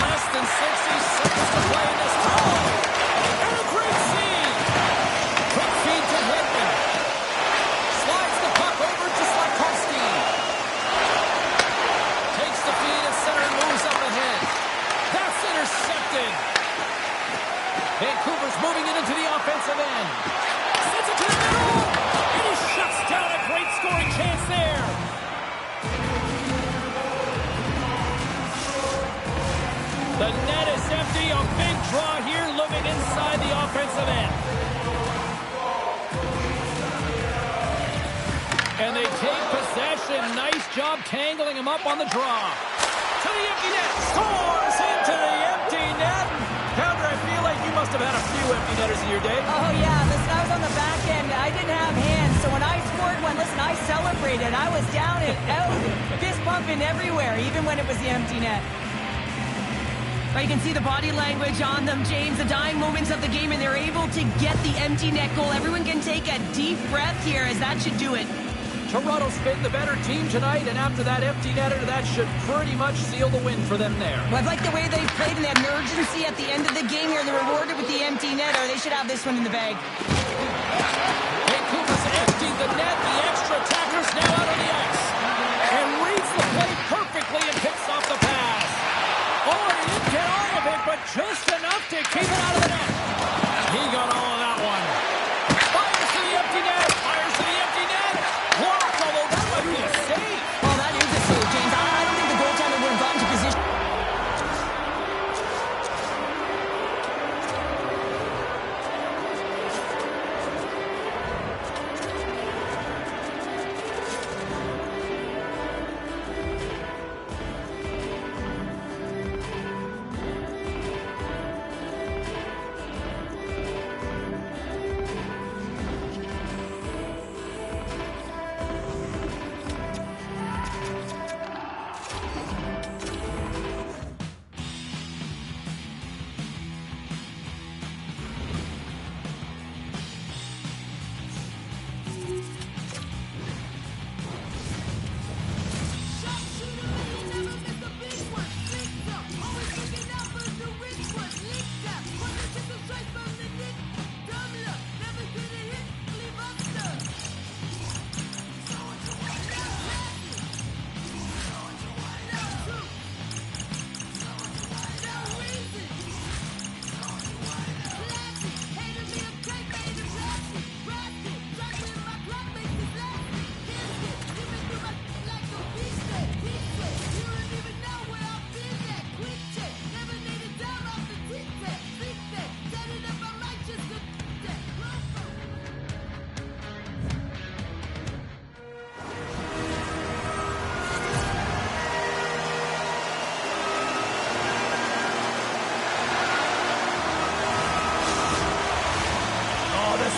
Less than 60 seconds to play in this draw. And a great save. Quick feed to Hedman. Slides the puck over to Slafkovsky. Takes the feed at center and moves up ahead. That's intercepted. Vancouver's moving it into the offensive end. Sends it to the middle. And he shuts down a great scoring chance there. The net is empty. A big draw here looming inside the offensive end. And they take possession. Nice job tangling him up on the draw. To the empty net. Scores into the empty net. Pounder, I feel like you must have had a few empty netters in your day. Oh, yeah. Listen, I was on the back end. I didn't have hands, so when I scored one, listen, I celebrated. I was down and out, fist pumping everywhere, even when it was the empty net. But you can see the body language on them, James, the dying moments of the game, and they're able to get the empty net goal. Everyone can take a deep breath here, as that should do it. Toronto's been the better team tonight, and after that empty netter, that should pretty much seal the win for them there. Well, I like the way they played and they had an urgency at the end of the game here. They're rewarded with the empty netter. They should have this one in the bag. Vancouver's emptied the net. The extra attacker's now out on the ice. And reads the play perfectly and picks off the pass. Oh, he didn't get all of it, but just enough to keep it out of the net. He got all of that one. Fires to the empty net. Fires to the empty net. Blocked, although that might be a save. Well, that is a save, James. I don't think the goaltender would have gotten to position.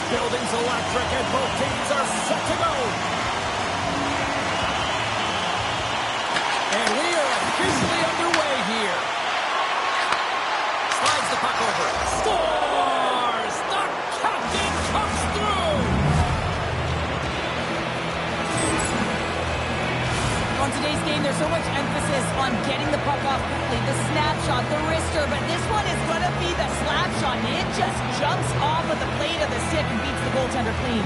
Building's electric and both teams are set to go. And we are officially underway here. Slides the puck over. Scores! The captain comes through! On today's game, there's so much emphasis on getting the puck off quickly, the snapshot, the wrister, but this one is going to be the slap shot. It just jumps off of the blade of the stick and beats the goaltender clean.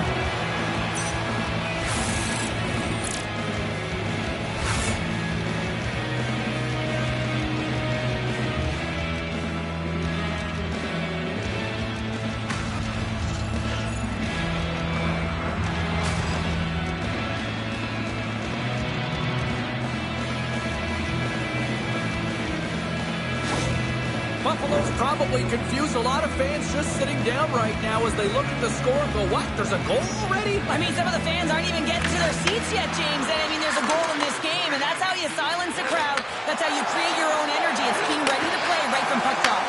Buffalo's probably confused a lot of fans just sitting down right now as they look at the score and go, what, there's a goal already? I mean, some of the fans aren't even getting to their seats yet, James. And I mean, there's a goal in this game, and that's how you silence a crowd. That's how you create your own energy. It's being ready to play right from puck drop.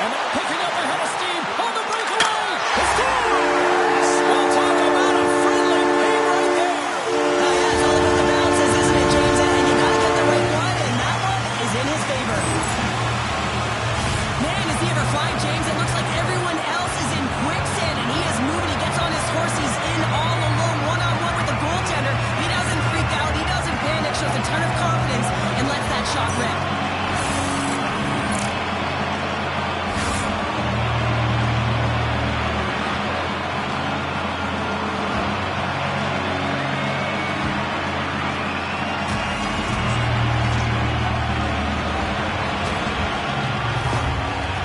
And they're picking up ahead of steam on the breakaway. He scores! Well, talk about a friendly game right there. Oh, yeah, it's all about the bounces, isn't it, James? And you got to get the right one, and that one is in his favor. Man, is he ever flying, James? It looks like everyone else is in quicksand, and he is moving. He gets on his horse. He's in all alone, one-on-one with the goaltender. He doesn't freak out. He doesn't panic. Shows a ton of confidence and lets that shot rip.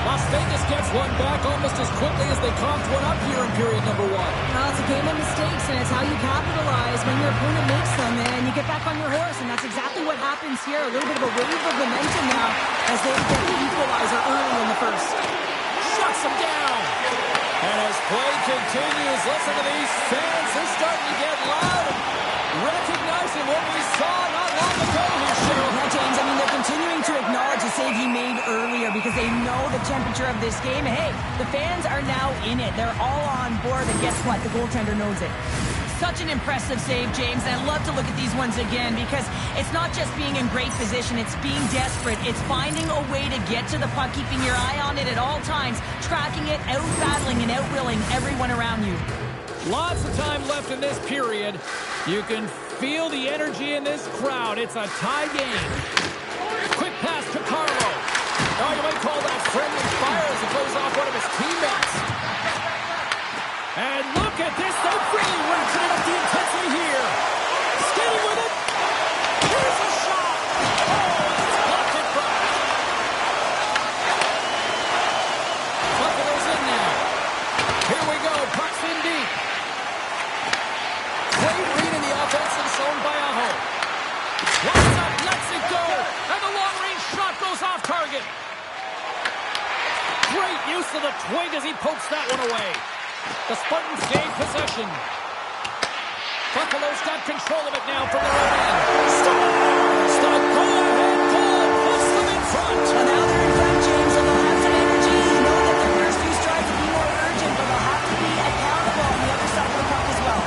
Las Vegas gets one back almost as quickly as they coughed one up here in period number one. Well, it's a game of mistakes, and it's how you capitalize when your opponent makes them, and you get back on your horse, and that's exactly what happens here. A little bit of a wave of momentum now as they get the equalizer early in the first. Shuts them down. And as play continues, listen to these fans. They're starting to get loud and recognizing what we saw not long ago here, Cheryl. Yeah, James, I mean, they're continuing to acknowledge the save he made earlier because they know the temperature of this game. Hey, the fans are now in it. They're all on board, and guess what? The goaltender knows it. Such an impressive save, James, and I love to look at these ones again because it's not just being in great position, it's being desperate. It's finding a way to get to the puck, keeping your eye on it at all times, tracking it, out-battling and out-willing everyone around you. Lots of time left in this period. You can feel the energy in this crowd. It's a tie game. Quick pass to Carlo. Oh, you might call that friendly fire as it goes off one of his teammates. And look at this. They're really ratcheting up the intensity here. Skating with it. Here's a shot. Oh, it's blocked in front. Buffalo's in now. Here we go. Puck's in deep. Great read in the offensive zone by Aho. Lines up, lets it go. And the long-range shot goes off target. Great use of the twig as he pokes that one away. The Spartans gain possession. Buffalo's got control of it now from their own end. Stop, go ahead, goal, puts them in front. Well, now they're in front, James, and they'll have some energy. You know that the first few strides will be more urgent, but they'll have to be accountable on the other side of the puck as well.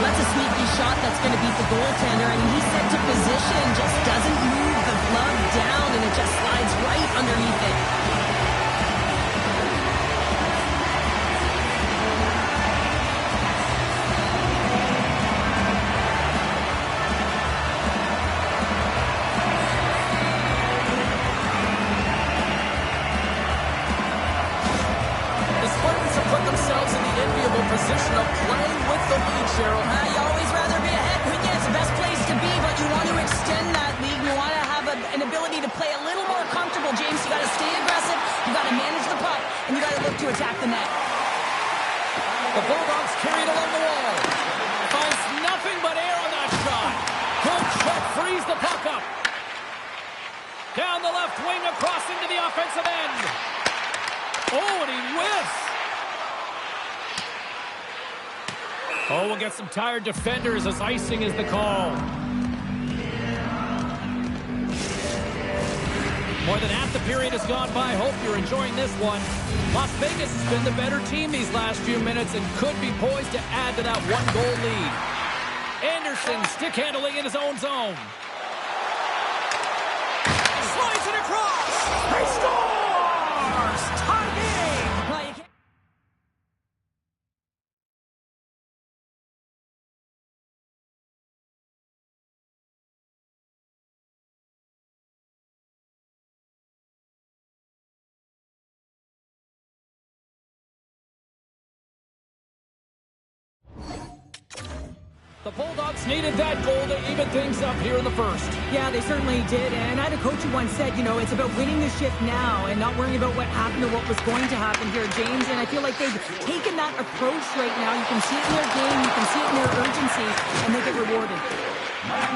That's a sneaky shot that's going to beat the goaltender. I mean, he's set to position, just doesn't move the glove down, and it just slides right underneath it. Position of playing with the lead, Cheryl. You always rather be ahead, wouldn't you? It's the best place to be, but you want to extend that lead. You want to have an ability to play a little more comfortable, James. You got to stay aggressive, you got to manage the puck, and you got to look to attack the net. The Bulldogs carried along the wall. Finds nothing but air on that shot. Good check, frees the puck up. Down the left wing, across into the offensive end. Oh, and he whiffs. Oh, we'll get some tired defenders as icing is the call. More than half the period has gone by. Hope you're enjoying this one. Las Vegas has been the better team these last few minutes and could be poised to add to that one-goal lead. Anderson stick handling in his own zone. Slides it across. He scores! Tie game! The Bulldogs needed that goal to even things up here in the first. Yeah, they certainly did. And I had a coach who once said, you know, it's about winning the shift now and not worrying about what happened or what was going to happen here, James. And I feel like they've taken that approach right now. You can see it in their game, you can see it in their urgency, and they get rewarded.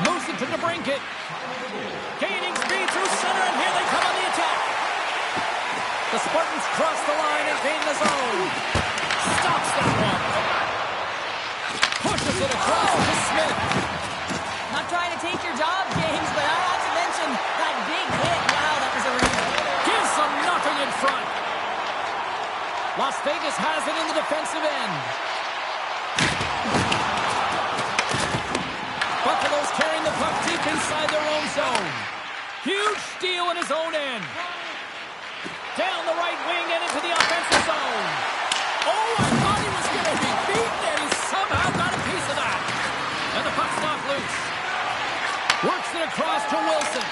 Moves it to DeBrincat. Gaining speed through center, and here they come on the attack. The Spartans cross the line and gain the zone. Stops that one. Pushes it across to Smith. Not trying to take your job, James, but I have to mention that big hit. Wow, that was a relief. Gives them nothing in front. Las Vegas has it in the defensive end. Buffalo's carrying the puck deep inside their own zone. Huge steal in his own end. Down the right wing and into the offensive zone. Oh, I thought he was going to be beaten, and he somehow got a piece of that. And the puck's knocked loose. Works it across to Wilson.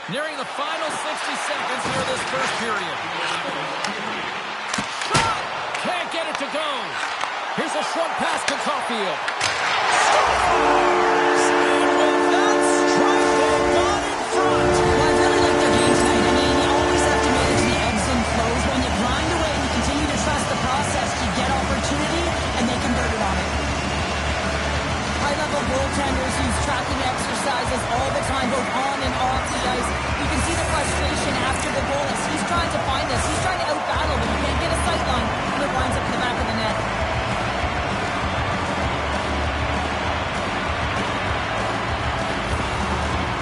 Nearing the final 60 seconds here this first period. Shot! Can't get it to go. Here's a short pass to Caulfield. Scores! And with that strike, they got in front. Well, I really like their game tonight. I mean, you always have to manage the ebbs and flows. When you grind away and you continue to trust the process, you get opportunity, and they converted on it. High-level goaltenders use tracking exercises all the time, both on and off the ice. You can see the frustration after the goal as he's trying to find this. He's trying to out-battle, but he can't get a sight line, and it winds up in the back of the net.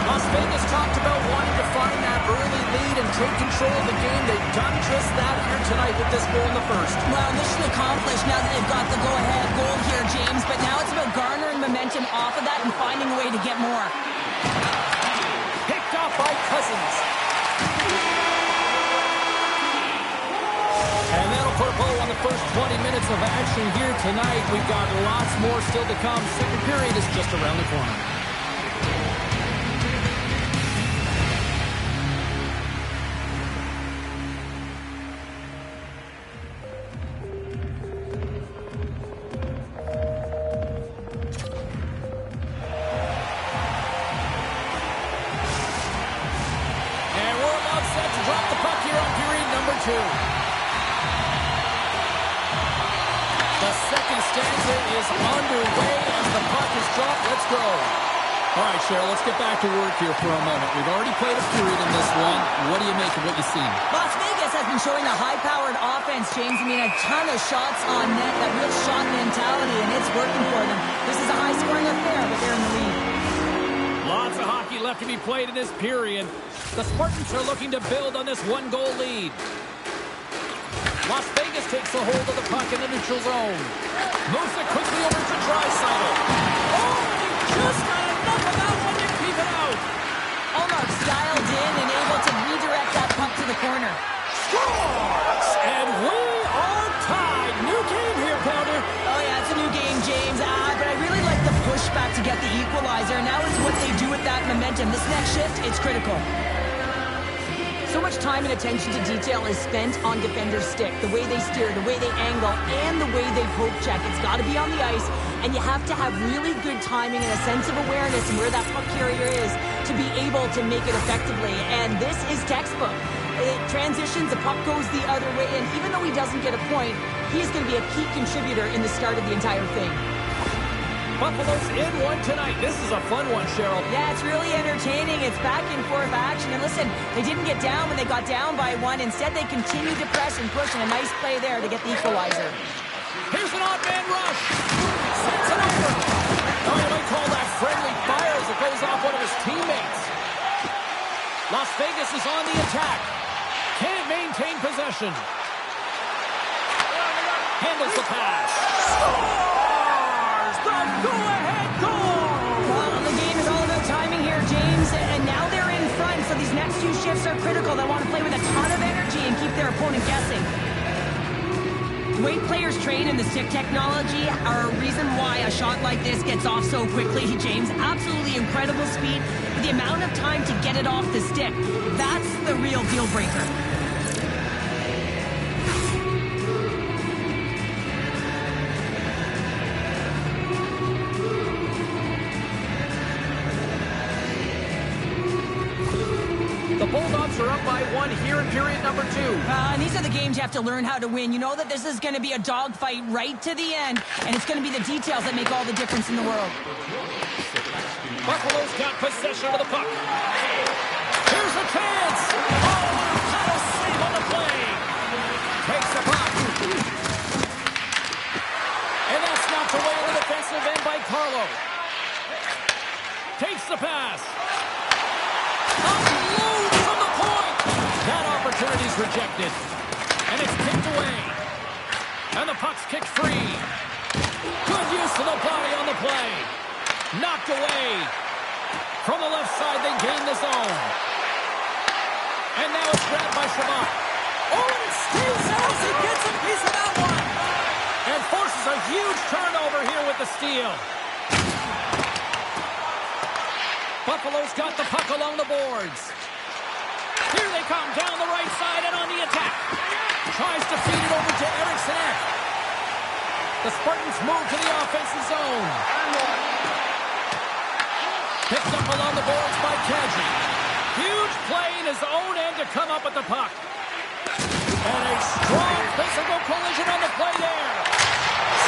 Las Vegas talked about wanting to find that early lead and take control of the game. They've done just that here tonight with this goal in the first. Well, mission accomplished now that they've got the go-ahead goal here, James. But now it's about garnering momentum off of that and finding a way to get more. Picked off by Cousins. And that'll put a bow on the the first 20 minutes of action here tonight. We've got lots more still to come. Second period is just around the corner. And we're about set to drop the puck here on period number 2. The second stanza is underway as the puck is dropped. Let's go. All right, Cheryl, let's get back to work here for a moment. We've already played a period in this one. What do you make of what you've seen? Las Vegas has been showing a high-powered offense, James. I mean, a ton of shots on net, that real shot mentality, and it's working for them. This is a high-scoring affair, but they're in the lead. Lots of hockey left to be played in this period. The Spartans are looking to build on this one-goal lead. Las Vegas takes a hold of the puck in the neutral zone. Moves it quickly over to Draisaitl. Oh, he just got enough of that one to keep it out. Allmark's dialed in and able to redirect that puck to the corner. Scores! And we are tied. New game here, Pounder. Oh, yeah, it's a new game, James. But I really like the pushback to get the equalizer. Now it's what they do with that momentum. This next shift, it's critical. So much time and attention to detail is spent on defender's stick. The way they steer, the way they angle, and the way they poke check. It's got to be on the ice, and you have to have really good timing and a sense of awareness and where that puck carrier is to be able to make it effectively. And this is textbook. It transitions, the puck goes the other way, and even though he doesn't get a point, he's going to be a key contributor in the start of the entire thing. Buffalo's in one tonight. This is a fun one, Cheryl. Yeah, it's really entertaining. It's back and forth action. And listen, they didn't get down when they got down by one. Instead, they continued to press and push, and a nice play there to get the equalizer. Here's an odd man rush. Sends it over. Oh, you might call that friendly fire as it goes off one of his teammates. Las Vegas is on the attack. Can't maintain possession. Handles the pass. Scores! The go-ahead goal! Well, the game is all about timing here, James. And now they're in front, so these next few shifts are critical. They want to play with a ton of energy and keep their opponent guessing. The way players train in the stick technology are a reason why a shot like this gets off so quickly, James. Absolutely incredible speed. But the amount of time to get it off the stick, that's the real deal breaker. The Bulldogs are up by one here in period number 2. And these are the games you have to learn how to win. You know that this is going to be a dogfight right to the end, and it's going to be the details that make all the difference in the world. Buffalo's got possession of the puck. Here's a chance. Oh, what a save on the play. Takes the puck. And that's knocked away on the defensive end by Carlo. Takes the pass. Unload from the point. That opportunity's rejected. And it's kicked away. And the puck's kicked free. Good use of the body on the play. Knocked away. From the left side, they gain the zone. And now it's grabbed by Shabbat. Oh, and it stays out. He gets a piece of that one. And forces a huge turnover here with the steal. Buffalo's got the puck along the boards. Here they come down the right side and on the attack. Tries to feed it over to Eriksson. The Spartans move to the offensive zone. Picked up along the boards by Kadri. Huge play in his own end to come up with the puck. And a strong physical collision on the play there.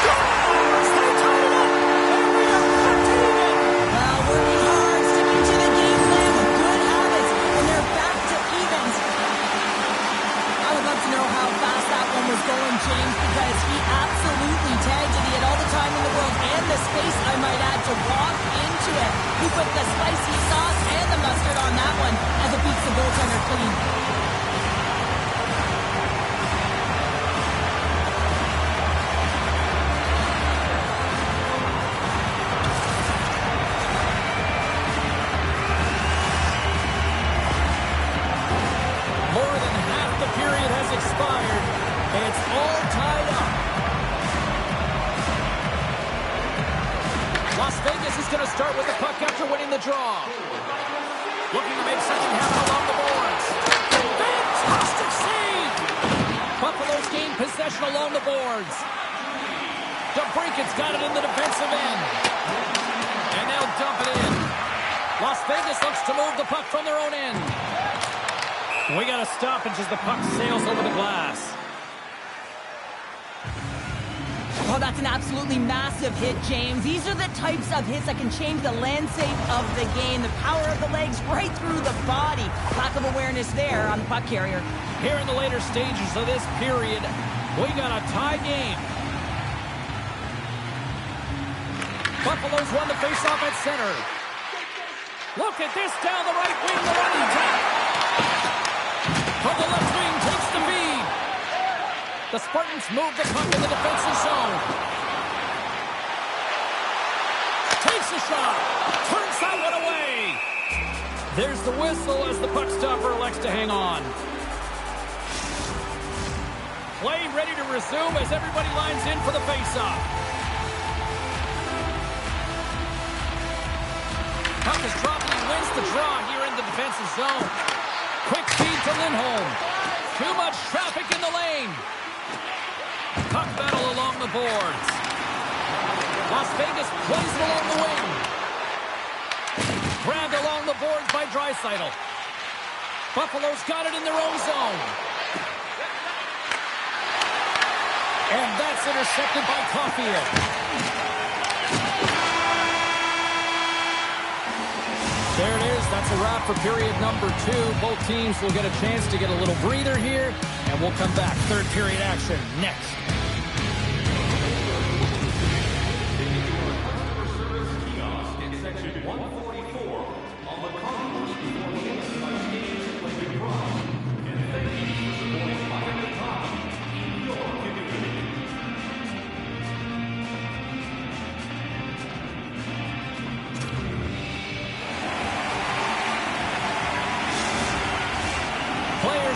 Scores! They tie it up! And we are back to even! Well, working hard, sticking to the game plan with good habits, and they're back to evens. I would love to know how fast that one was going, James, because he absolutely tagged it. He had all the time in the world and the space, I might add, to walk into it. He put the spicy sauce and the mustard on that one as it beats the goaltender clean. More than half the period has expired, and it's all tied up. going to start with the puck after winning the draw. Looking to make something happen along the boards. Fantastic save! Buffalo's gained possession along the boards. DeBrincat's got it in the defensive end. And they'll dump it in. Las Vegas looks to move the puck from their own end. We got a stoppage as the puck sails over the glass. Oh, that's an absolutely massive hit, James. These are the types of hits that can change the landscape of the game. The power of the legs right through the body. Lack of awareness there on the puck carrier. Here in the later stages of this period, we got a tie game. Buffalo's won the faceoff at center. Look at this down the right wing, the running tap. From the left wing, takes the feed. The Spartans move the puck in the defensive zone. Takes a shot. Turns that one away. There's the whistle as the puck stopper elects to hang on. Play ready to resume as everybody lines in for the faceoff. Puck is dropped and he wins the draw here in the defensive zone. Quick feed to Lindholm. Too much traffic in the lane. Puck battle along the boards. Las Vegas plays it along the wing. Grabbed along the boards by Draisaitl. Buffalo's got it in their own zone. And that's intercepted by Caulfield. There it is. That's a wrap for period number 2. Both teams will get a chance to get a little breather here, and we'll come back. Third period action next.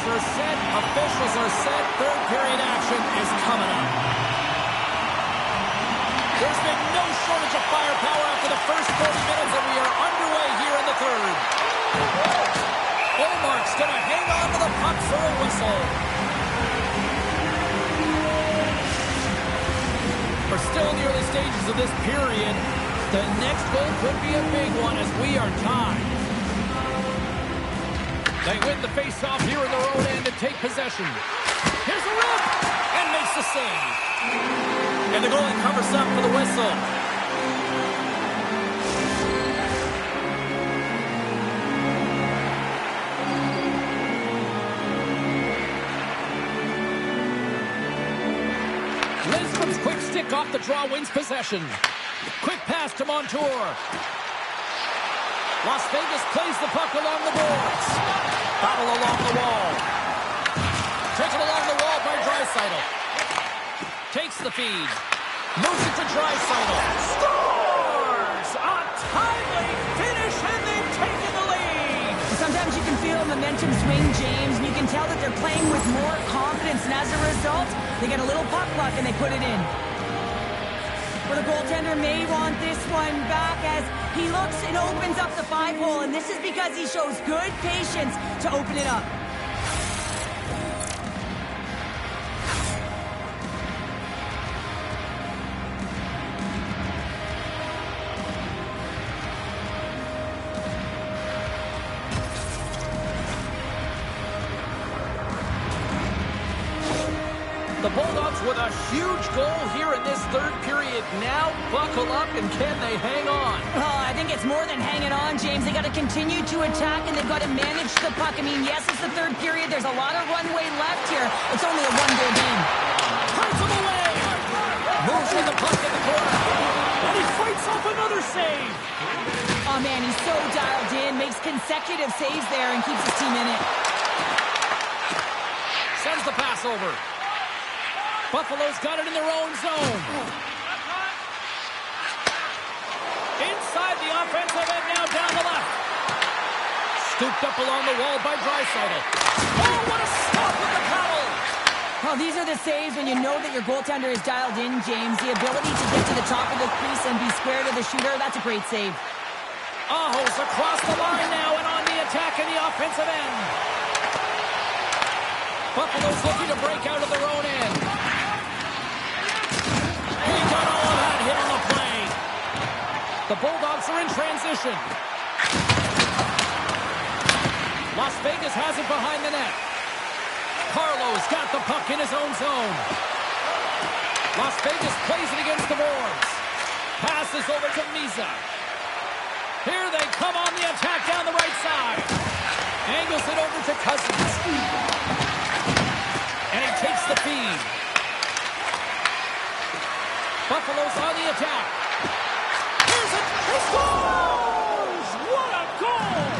Are set, officials are set, third period action is coming up. There's been no shortage of firepower after the first 40 minutes, and we are underway here in the third. Ullmark's going to hang on to the puck for a whistle. We're still in the early stages of this period. The next goal could be a big one as we are tied. They win the face-off here in their own end and take possession. Here's a rip! And makes the save. And the goalie covers up for the whistle. Lindstrom's quick stick off the draw wins possession. Quick pass to Montour. Las Vegas plays the puck along the boards. Battle along the wall. Taken along the wall by Draisaitl. Takes the feed. Moves it to Draisaitl. Scores! A timely finish, and they've taken the lead. Sometimes you can feel a momentum swing, James, and you can tell that they're playing with more confidence, and as a result, they get a little puck luck and they put it in. Well, the goaltender may want this one back as he looks and opens up the 5-hole, and this is because he shows good patience to open it up. The Bulldogs with a huge goal here in this third period. Now buckle up, and can they hang on? Oh, I think it's more than hanging on, James. They got to continue to attack, and they've got to manage the puck. I mean, yes, it's the third period. There's a lot of runway left here. It's only a one-goal game. Punts him away. Moves with the puck in the corner. And he fights off another save. Oh, man, he's so dialed in. Makes consecutive saves there and keeps his team in it. Sends the pass over. Buffalo's got it in their own zone. Inside the offensive end, now down the left. Scooped up along the wall by Draisaitl. Oh, what a stop with the paddle! Well, these are the saves when you know that your goaltender is dialed in, James. The ability to get to the top of the crease and be square to the shooter, that's a great save. Aho's across the line now and on the attack in the offensive end. Buffalo's looking to break out of their own end. He got all of that hit on the play. The Bulldogs are in transition. Las Vegas has it behind the net. Carlo's got the puck in his own zone. Las Vegas plays it against the boards. Passes over to Misa. Here they come on the attack down the right side. Angles it over to Cousins. And he takes the feed. Buffalo's on the attack. Here's it. He scores! What a goal!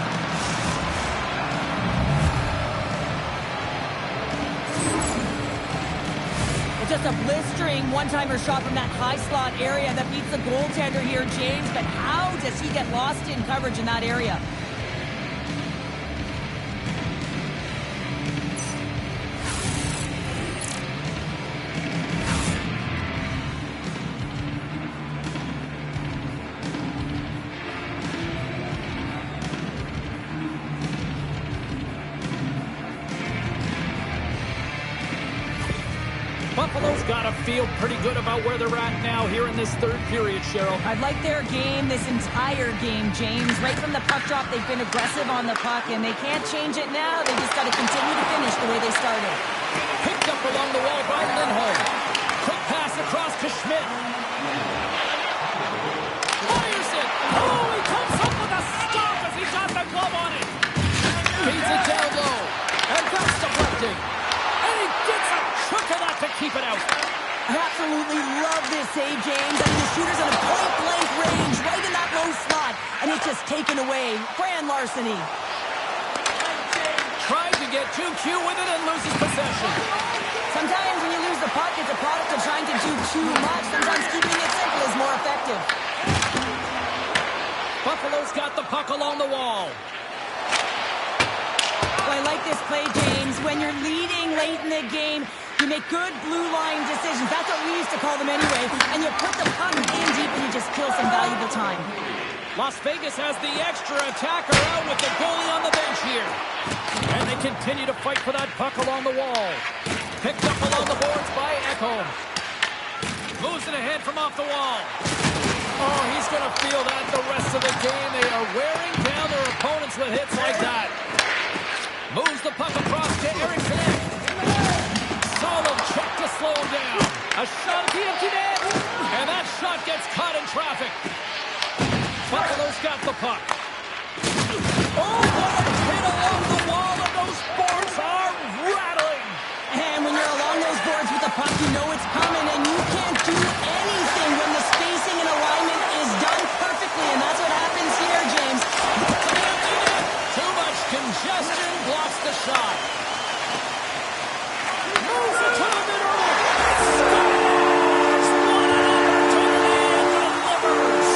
It's just a blistering one-timer shot from that high slot area that beats the goaltender here, James. But how does he get lost in coverage in that area? Buffalo's got to feel pretty good about where they're at now here in this third period, Cheryl. I'd like their game this entire game, James. Right from the puck drop, they've been aggressive on the puck, and they can't change it now. They just got to continue to finish the way they started. Picked up along the wall by Lindholm. Quick pass across to Schmidt. Fires it. Oh, he comes up with a stop as he got the glove on it. Feeds it down low. And that's deflecting. And he gets a chunk of that to keep it out. I absolutely love this save, James. I mean, the shooter's in a point-blank range right in that low slot, and it's just taken away. Grand larceny. Tried to get too cute with it and loses possession. Sometimes when you lose the puck, it's a product of trying to do too much. Sometimes keeping it simple is more effective. Buffalo's got the puck along the wall. Well, I like this play, James. When you're leading late in the game, you make good blue line decisions. That's what we used to call them anyway. And you put the puck in deep and you just kill some valuable time. Las Vegas has the extra attacker out with the goalie on the bench here. And they continue to fight for that puck along the wall. Picked up along the boards by Ekholm. Moves it ahead from off the wall. Oh, he's going to feel that the rest of the game. They are wearing down their opponents with hits like that. Moves the puck across to Eriksson. Solid check to slow him down. A shot at the empty net. And that shot gets caught in traffic. Buffalo's got the puck. Oh, what a hit along the wall, and those boards are rattling. And when you're along those boards with the puck, you know it's coming, and you can't do anything when the spacing and alignment is done perfectly, and that's what happens here, James. Too much congestion blocks the shot. Moves it to the middle. Scores! What an opportunity and delivers.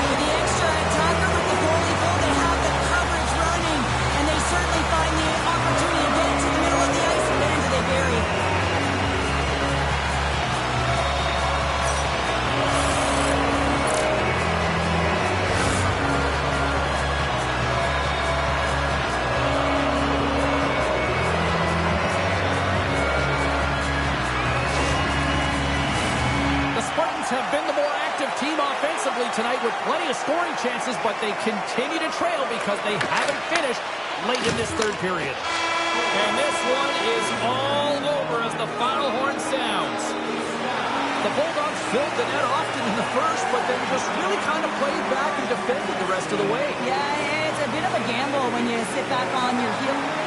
With the extra attacker with the goalie goal, they have the coverage running, and they certainly find the opportunity to get it to the middle of the ice, and man, do they bury. The Spartans have been the more active team offensively tonight with plenty of scoring chances, but they continue to trail because they haven't finished late in this third period. And this one is all over as the final horn sounds. The Bulldogs filled the net often in the first, but then just really kind of played back and defended the rest of the way. Yeah, it's a bit of a gamble when you sit back on your heels.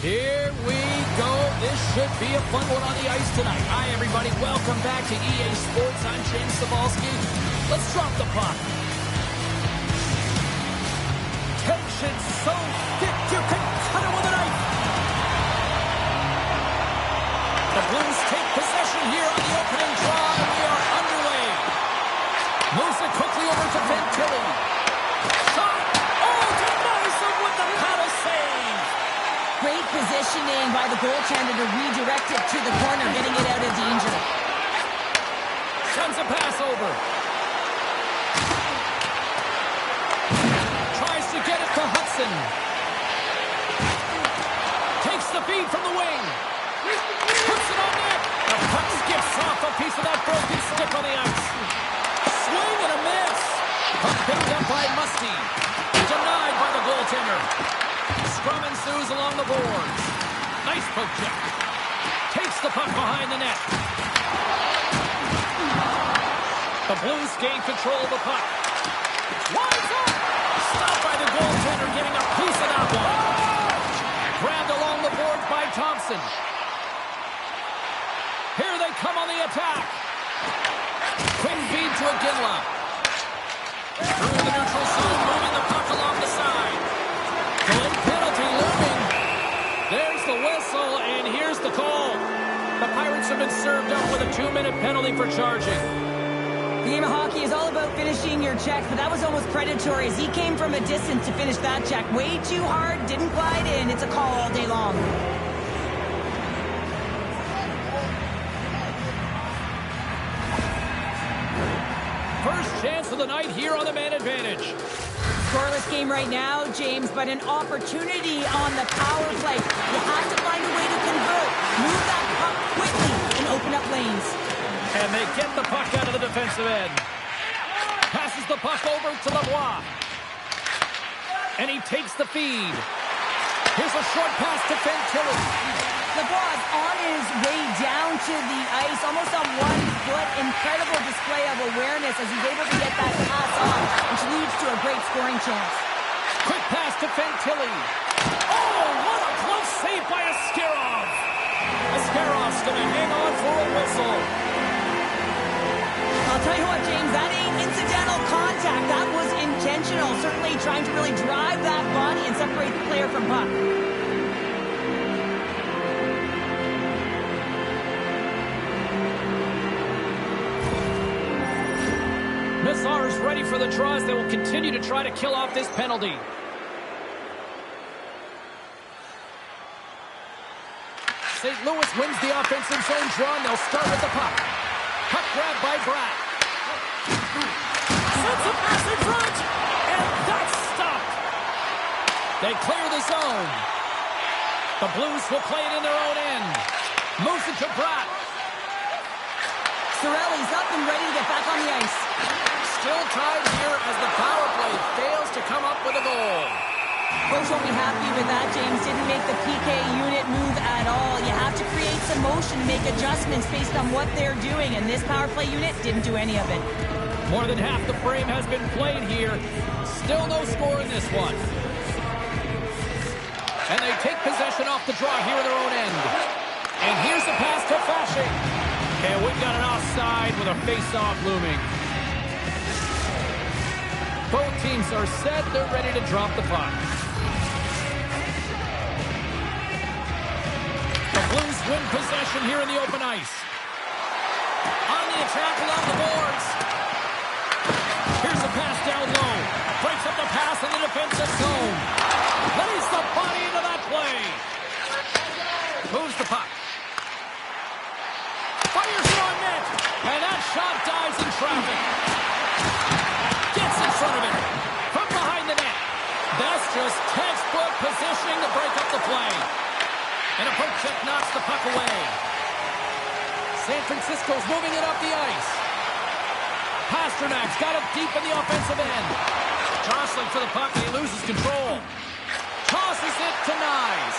Here we go. This should be a fun one on the ice tonight. Hi, everybody. Welcome back to EA Sports. I'm James Cybulski. Let's drop the puck. Tension so thick you can cut it with a knife. The Blues take possession here on the opening draw, and we are underway. Moves it quickly over to Fantilli. Shot. Oh, denies him with the paddle save. Great positioning by the goaltender to redirect it to the corner, getting it out of danger. Sends a pass over. Tries to get it to Hudson. Takes the feed from the wing. Puts it on net. The puck skips off a piece of that broken stick on the ice. Swing and a miss. Puck picked up by Musty. Denied by the goaltender. Scrum ensues along the boards. Nice poke check. Takes the puck behind the net. The Blues gain control of the puck. Winds up. Stopped by the goaltender, getting a piece of that one. Grabbed along the boards by Thompson. Here they come on the attack. Quick feed to Iginla. Through the neutral zone, moving the puck along the side. Goal penalty looming. There's the whistle, and here's the call. The Pirates have been served up with a 2-minute penalty for charging. The game of hockey is all about finishing your check, but that was almost predatory as he came from a distance to finish that check. Way too hard, didn't glide in. It's a call all day long. First chance of the night here on the man advantage. Scoreless game right now, James, but an opportunity on the power play. You have to find a way to convert. Move that puck quickly and open up lanes. And they get the puck out of the defensive end. Passes the puck over to Lavoie. And he takes the feed. Here's a short pass to Fantilli. Lavoie on his way down to the ice, almost on 1 foot. Incredible display of awareness as he's able to get that pass on, which leads to a great scoring chance. Quick pass to Fantilli. Oh, what a close save by Askarov. Askarov's going to hang on for a whistle. I'll tell you what, James, that ain't incidental contact. That was intentional. Certainly trying to really drive that body and separate the player from puck. Mazar's ready for the draws. They will continue to try to kill off this penalty. St. Louis wins the offensive zone draw, and they'll start with the puck. Puck grab by Bratt. Sends a pass in front, and that's stopped. They clear the zone. The Blues will play it in their own end. Moves it to Bratt. Cirelli's up and ready to get back on the ice. Still tied here as the power play fails to come up with a goal. Coach won't be happy with that, James. Didn't make the PK unit move at all. You have to create some motion, make adjustments based on what they're doing, and this power play unit didn't do any of it. More than half the frame has been played here. Still no score in this one. And they take possession off the draw here in their own end. And here's the pass to Fasching. And we've got an offside with a face-off looming. Both teams are set. They're ready to drop the puck. The Blues win possession here in the open ice. On the attack along the boards. Here's a pass down low. Breaks up the pass in the defensive zone. Lays the body into that play. Moves the puck. Fires it on net. And that shot dives in traffic. Gets in front of it. From behind the net. That's just textbook positioning to break up the play. And a poke check knocks the puck away. San Francisco's moving it up the ice. Pasternak's got it deep in the offensive end. Jostling for the puck, and he loses control. Tosses it to Nyes.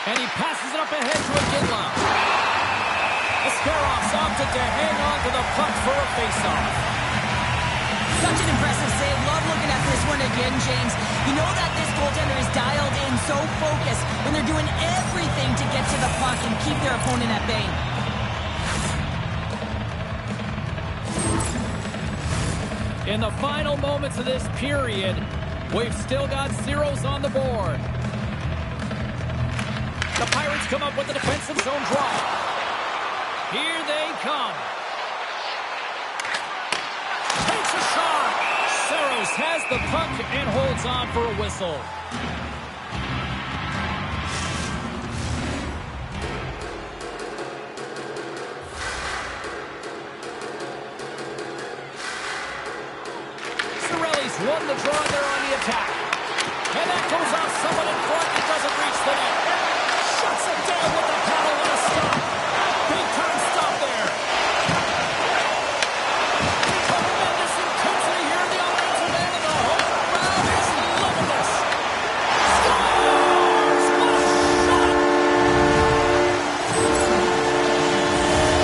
And he passes it up ahead to Iginla. Askarov's opted to hang on to the puck for a faceoff. Such an impressive save. Love looking at this one again, James. You know that this goaltender is dialed in, so focused when they're doing everything to get to the puck and keep their opponent at bay. In the final moments of this period, we've still got zeros on the board. The Pirates come up with the defensive zone draw. Here they come. Takes a shot. Saros has the puck and holds on for a whistle. Cirelli's won the draw there on the attack. And that goes off someone in front. It doesn't reach the net. Shuts it down with the paddle and a stop. Big time stop there. Tremendous intensity here in the offensive end, and the home crowd is loving this. Scores! What a shot!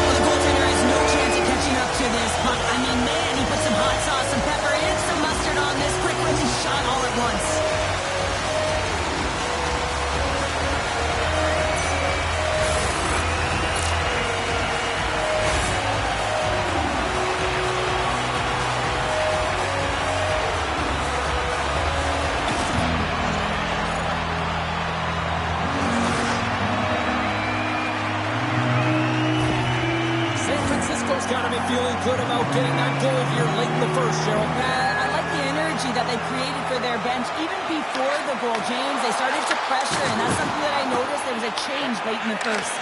Well, the goaltender has no chance of catching up to this puck. I mean, man, he put some hot sauce, some pepper, and some mustard on this quick release shot all at once. San Francisco's got to be feeling good about getting that goal here late in the first, Cheryl. I like the energy that they created for their bench. Even before the goal, James, they started to pressure, and that's something that I noticed. There was a change late in the first.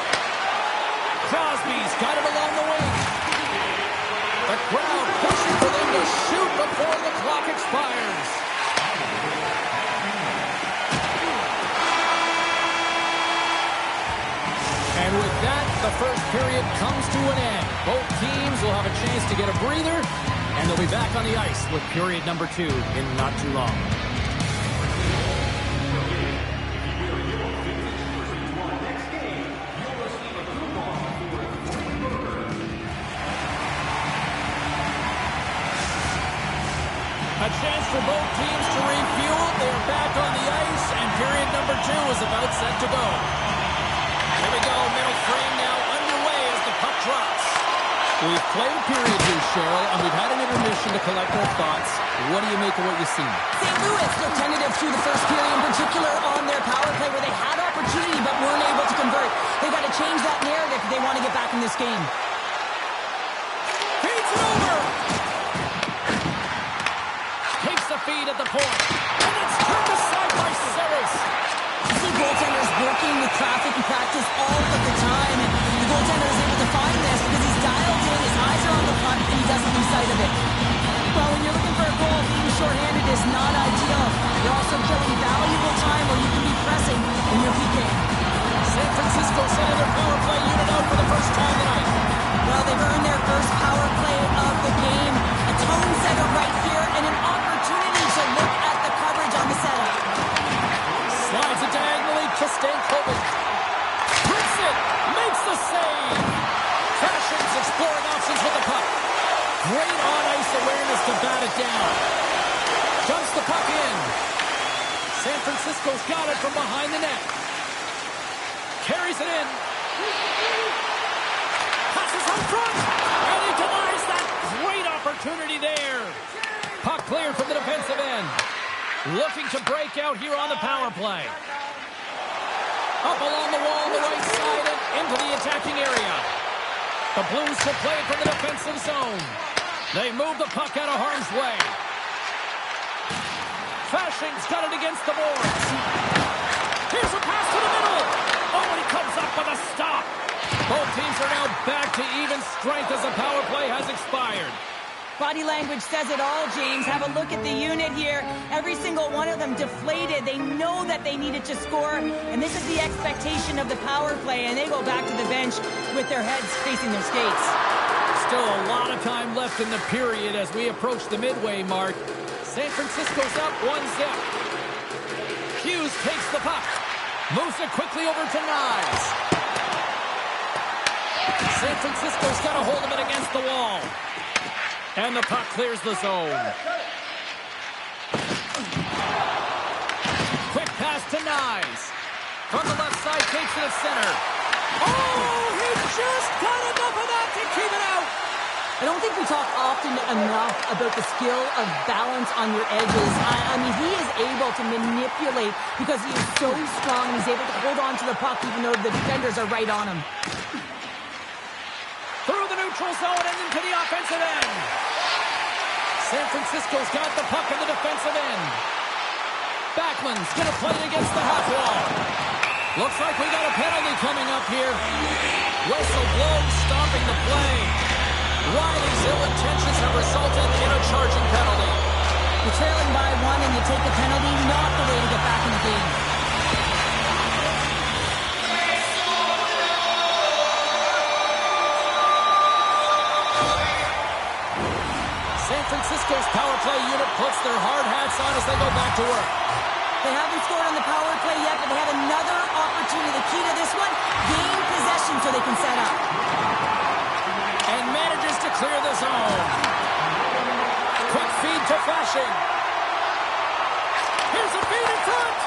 Crosby's got him along the wing. The crowd pushing for them to shoot before the clock expires. And with that, the first period comes to an end. Both teams will have a chance to get a breather, and they'll be back on the ice with period number 2 in not too long. A chance for both teams to refuel. They're back on the ice, and period number 2 is about set to go. Here we go, middle frame now underway as the puck drops. We've played period 2, Cheryl, and we've had an intermission to collect our thoughts. What do you make of what you've seen? St. Louis looked tentative through the first period, in particular on their power play where they had opportunity but weren't able to convert. They've got to change that narrative if they want to get back in this game. Feeds it over! Takes the feed at the point. And it's turned aside by Saros. You see goaltenders working with traffic and practice all of the time, and the goaltender is able to find this because he's dialed in, his eyes are on the puck, and he doesn't lose sight of it. Well, when you're looking for a goal, being shorthanded is not ideal. You're also killing valuable time where you can be pressing in your PK. San Francisco sending their power play unit out for the first time tonight. Well, they've earned their first power play of the game. A tone setter right here, and an opportunity to look at the coverage on the setup. Slides it diagonally to Stankovic. Hits it! Makes the save! Fashions exploring options with the puck. Great on-ice awareness to bat it down. Dumps the puck in. San Francisco's got it from behind the net. Carries it in. Passes out front. And he denies that. Great opportunity there. Puck cleared from the defensive end. Looking to break out here on the power play. Up along the wall on the right side and into the attacking area. The Blues will play it from the defensive zone. They move the puck out of harm's way. Fashing's got it against the boards. Here's a pass to the middle. Oh, and he comes up with a stop. Both teams are now back to even strength as the power play has expired. Body language says it all, James. Have a look at the unit here. Every single one of them deflated. They know that they needed to score, and this is the expectation of the power play, and they go back to the bench with their heads facing their skates. Still a lot of time left in the period as we approach the midway mark. San Francisco's up 1-0. Hughes takes the puck. Moves it quickly over to Nyes. San Francisco's got a hold of it against the wall. And the puck clears the zone. Quick pass to Nyes. From the left side, takes it to center. Oh, he just got enough of that to keep it out. I don't think we talk often enough about the skill of balance on your edges. I mean, he is able to manipulate because he is so strong and he's able to hold on to the puck even though the defenders are right on him. Through the neutral zone and into the offensive end. San Francisco's got the puck in the defensive end. Backlund's going to play it against the half wall. Looks like we got a penalty coming up here. Whistle blown, stopping the play. Riley's ill intentions have resulted in a charging penalty. You're trailing by one and you take the penalty, not the way to get back in the game. San Francisco's power play unit puts their hard hats on as they go back to work. They haven't scored on the power play yet, but they have another opportunity. The key to this one, gain possession so they can set up. And manages to clear the zone. Quick feed to Fasching. Here's a feed in front.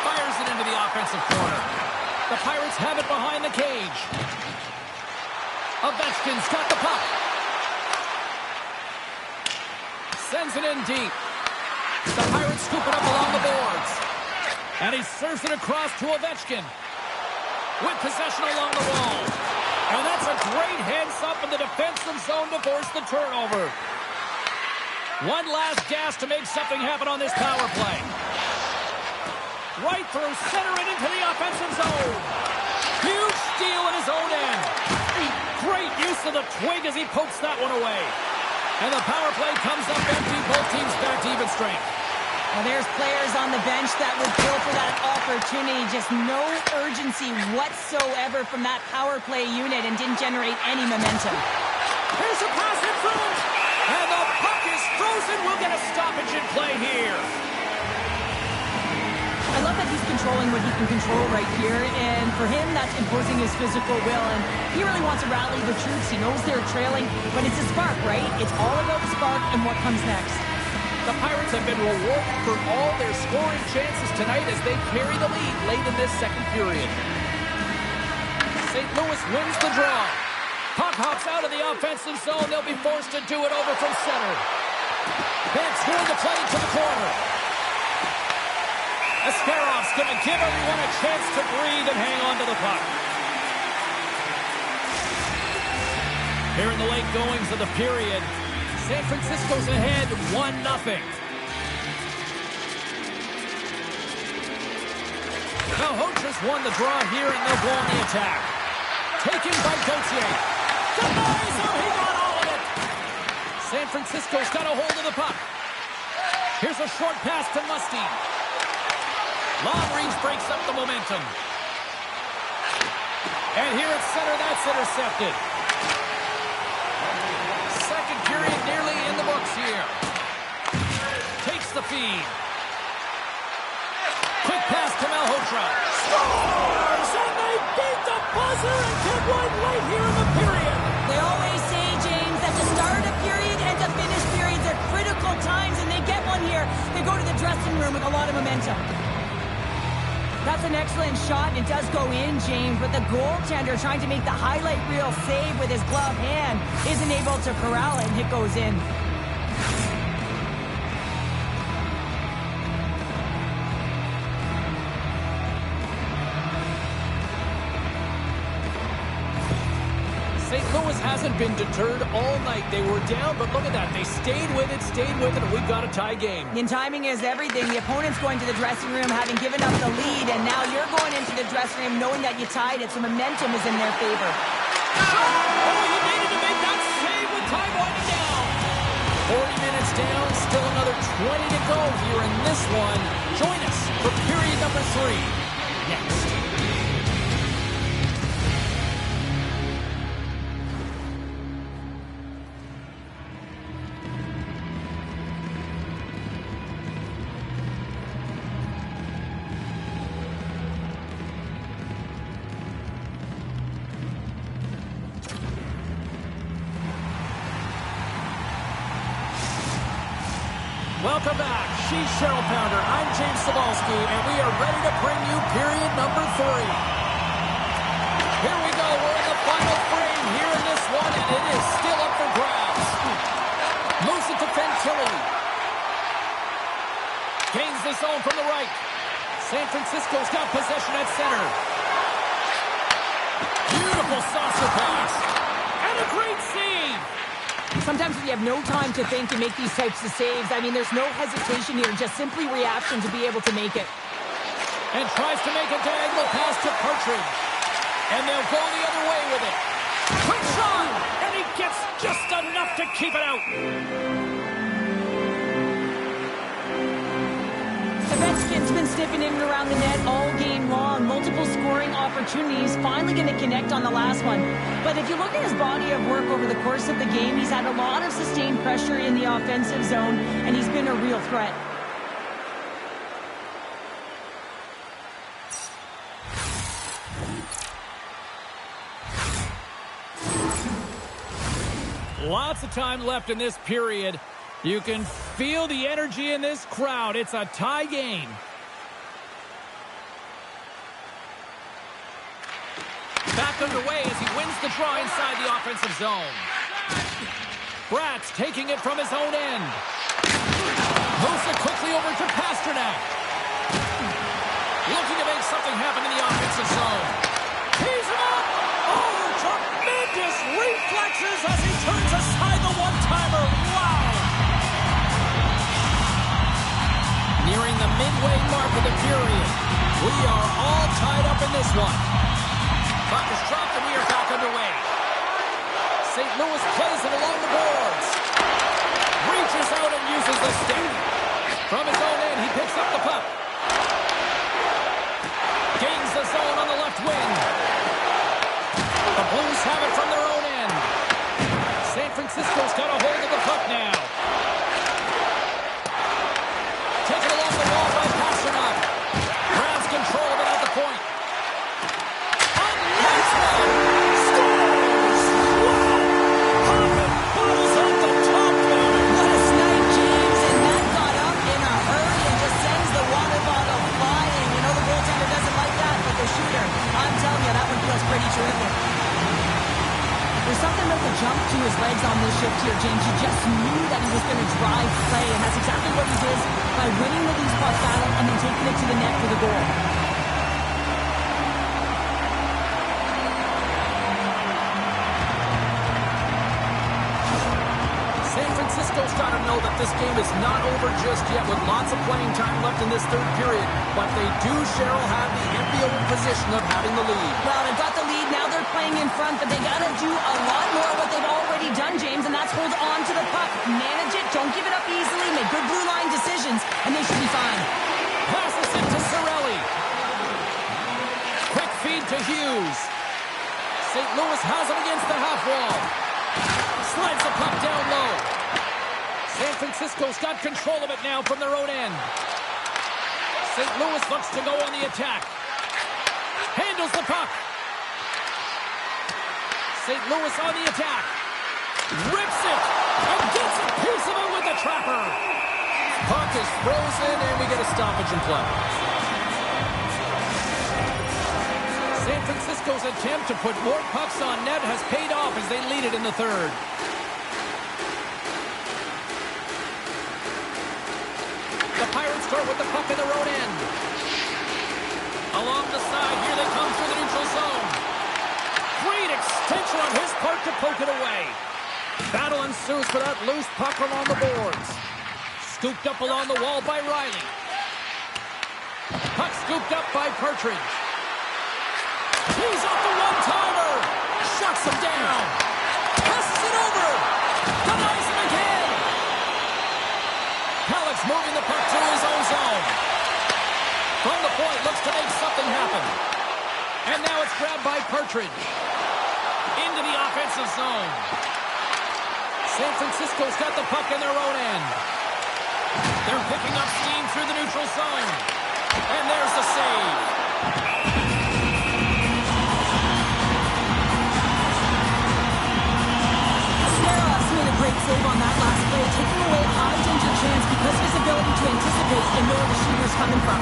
Fires it into the offensive corner. The Pirates have it behind the cage. Ovechkin's got the puck. Sends it in deep. The Pirates scoop it up along the boards. And he serves it across to Ovechkin. With possession along the wall. And that's a great heads-up in the defensive zone to force the turnover. One last gas to make something happen on this power play. Right through center and into the offensive zone. Huge steal in his own end. Great use of the twig as he pokes that one away. And the power play comes up empty. Both teams back to even strength. Well, there's players on the bench that would kill for that opportunity. Just no urgency whatsoever from that power play unit and didn't generate any momentum. Here's a pass in front. And the puck is frozen. We'll get a stoppage in play here. I love that he's controlling what he can control right here. And for him, that's imposing his physical will. And he really wants to rally the troops. He knows they're trailing, but it's a spark, right? It's all about the spark and what comes next. The Pirates have been rewarded for all their scoring chances tonight as they carry the lead late in this second period. St. Louis wins the draw. Puck hops out of the offensive zone. They'll be forced to do it over from center. Bench going to play to the corner. Ascarov's going to give everyone a chance to breathe and hang on to the puck. Here in the late goings of the period, San Francisco's ahead 1-0. Now Hoch's won the draw here and they'll go on the attack. Taken by Gauthier. Denies him, he got all of it. San Francisco's got a hold of the puck. Here's a short pass to Musty. Long range breaks up the momentum. And here at center, that's intercepted. Second period nearly in the books here. Takes the feed. Quick pass to Malhotra. Scores! And they beat the buzzer and get one late here in the period. They always say, James, that to start a period and to finish periods are critical times, and they get one here. They go to the dressing room with a lot of momentum. That's an excellent shot, and it does go in, James, but the goaltender trying to make the highlight reel save with his glove hand isn't able to corral it, and it goes in. St. Louis hasn't been deterred all night. They were down, but look at that. They stayed with it, and we've got a tie game. And timing is everything. The opponent's going to the dressing room having given up the lead, and now you're going into the dressing room knowing that you tied it, so momentum is in their favor. Oh, he needed to make that save with time winding down. 40 minutes down, still another 20 to go here in this one. Join us for period number 3 next. Welcome back. She's Cheryl Pounder. I'm James Cebulski, and we are ready to bring you period number 3. Here we go. We're in the final frame here in this one, and it is still up for grabs. Moves it to Fantilli. Gains the zone from the right. San Francisco's got possession at center. Beautiful saucer pass. And a great save. Sometimes when you have no time to think and make these types of saves, I mean, there's no hesitation here, just simply reaction to be able to make it. And tries to make a diagonal pass to Partridge. And they'll go the other way with it. Quick shot! And he gets just enough to keep it out. Ovechkin's been sniffing in and around the net all game long. Multiple scoring opportunities. Finally going to connect on the last one. But if you look at his body of work over the course of the game, he's had a lot of sustained pressure in the offensive zone, and he's been a real threat. Lots of time left in this period. You can feel the energy in this crowd. It's a tie game. Back underway as he wins the draw inside the offensive zone. Bratz taking it from his own end. Moves it quickly over to Pastrnak. Looking to make something happen in the offensive zone. Tees him up! Oh, tremendous reflexes as he turns aside the one-timer. Wow! Nearing the midway mark of the period. We are all tied up in this one. Puck is dropped and we are back underway. St. Louis plays it along the boards. Reaches out and uses the stick. From his own end, he picks up the puck. Gains the zone on the left wing. The Blues have it from their own end. San Francisco's got a hold of the puck now. Taken along the wall by Pastrnak. Grabs control of it at the point. A nice one! Scores! Wow! Poppin' bottles off the top corner. What a snipe, James, and that got up in a hurry and just sends the water bottle flying. You know the goaltender doesn't like that, but the shooter, I'm telling you, that one feels pretty terrific. There's something about the jump to his legs on this shift here, James. You just knew that he was going to drive play, and that's exactly what he did by winning the loose puck battle and then taking it to the net for the goal. San Francisco's got to know that this game is not over just yet with lots of playing time left in this third period, but they do, Cheryl, have the enviable position of having the lead. Well, they've got the lead. Now they're playing in front, but they got to do a lot more what they've already done, James, and that's hold on to the puck. Manage it. Don't give it up easily. Make good blue line decisions, and they should be fine. Passes it to Cirelli. Quick feed to Hughes. St. Louis has him against the half wall. Slides the puck down low. San Francisco's got control of it now from their own end. St. Louis looks to go on the attack. Handles the puck. St. Louis on the attack. Rips it and gets a piece of it with the trapper. Puck is frozen and we get a stoppage in play. San Francisco's attempt to put more pucks on net has paid off as they lead it in the third. The Pirates start with the puck in their own end. Along the side, here they come through the neutral zone. Great extension on his part to poke it away. Battle ensues for that loose puck along the boards. Scooped up along the wall by Riley. Puck scooped up by Partridge. He's off the one-timer. Shuts him down. Passes it over. Denies him again. Halleck's moving the puck to his own zone. From the point, looks to make something happen. And now it's grabbed by Partridge. Into the offensive zone. San Francisco's got the puck in their own end. They're picking up steam through the neutral zone. And there's the save. Sneros made a great save on that last play, taking away a high danger chance because of his ability to anticipate and know where the shooter's coming from.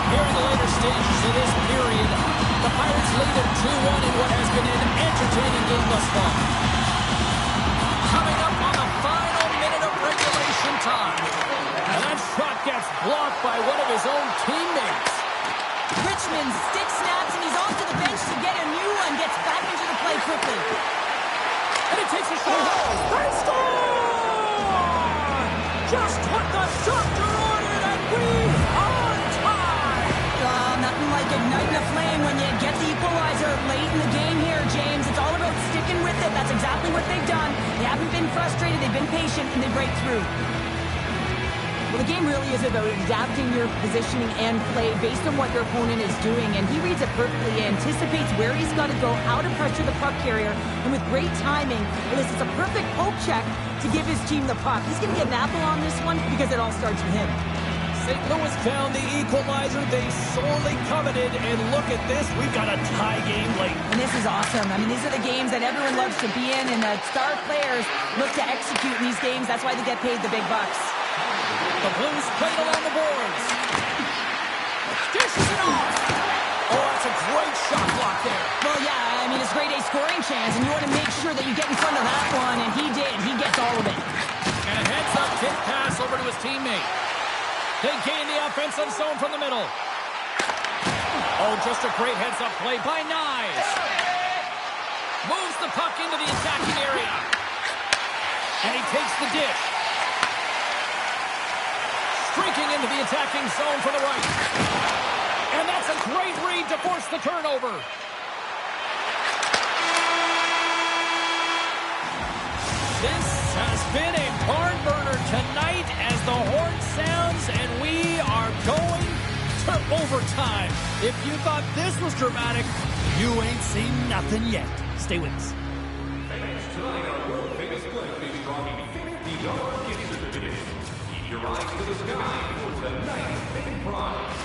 Here in the later stages of this period, the Pirates lead at 2-1 in what has been an entertaining game thus far. Coming up on the final minute of regulation time. And that shot gets blocked by one of his own teammates. Richmond stick snaps, and he's off to the bench to get a new one. Gets back into the play quickly. And he takes a shot. They score! Just what the doctor ordered, and we are tied! Nothing like igniting a flame when you get the equalizer late in the game here, James. It's all about sticking with it. That's exactly what they've done. They haven't been frustrated. They've been patient, and they break through. Well, the game really is about adapting your positioning and play based on what your opponent is doing, and he reads it perfectly. He anticipates where he's got to go, how to pressure the puck carrier, and with great timing, this is a perfect poke check to give his team the puck. He's going to get an apple on this one because it all starts with him. St. Louis found the equalizer they sorely coveted, and look at this, we've got a tie game late. And this is awesome. I mean, these are the games that everyone loves to be in, and the star players look to execute in these games. That's why they get paid the big bucks. The Blues played along the boards. Dishes it off. Oh, that's a great shot block there. Well, yeah, I mean, it's a grade A scoring chance, and you want to make sure that you get in front of that one, and he did. He gets all of it. And a heads-up tip pass over to his teammate. They gain the offensive zone from the middle. Oh, just a great heads-up play by Knies. Moves the puck into the attacking area. And he takes the dish. Streaking into the attacking zone for the right. And that's a great read to force the turnover. This has been a barn burner tonight as the horn sounds and we are going to overtime. If you thought this was dramatic, you ain't seen nothing yet. Stay with us. Thanks tonight, our world famous clinic is drawing $50 gift certificates. Keep your eyes to the sky for tonight's big prize.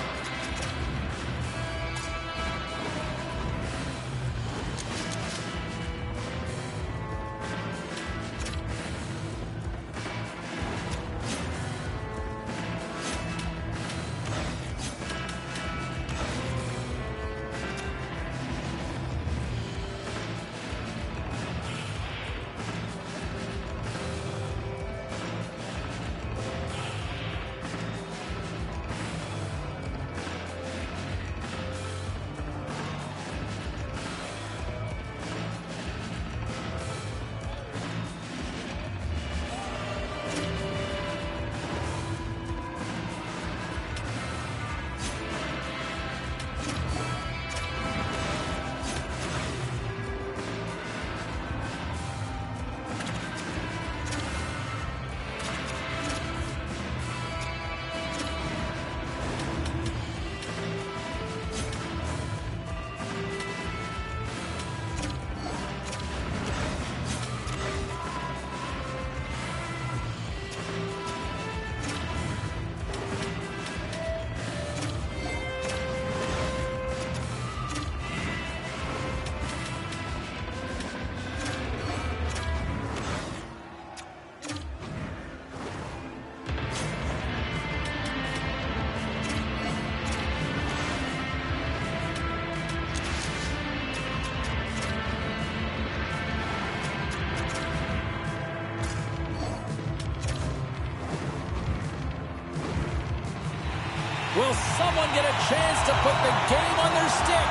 Will someone get a chance to put the game on their stick?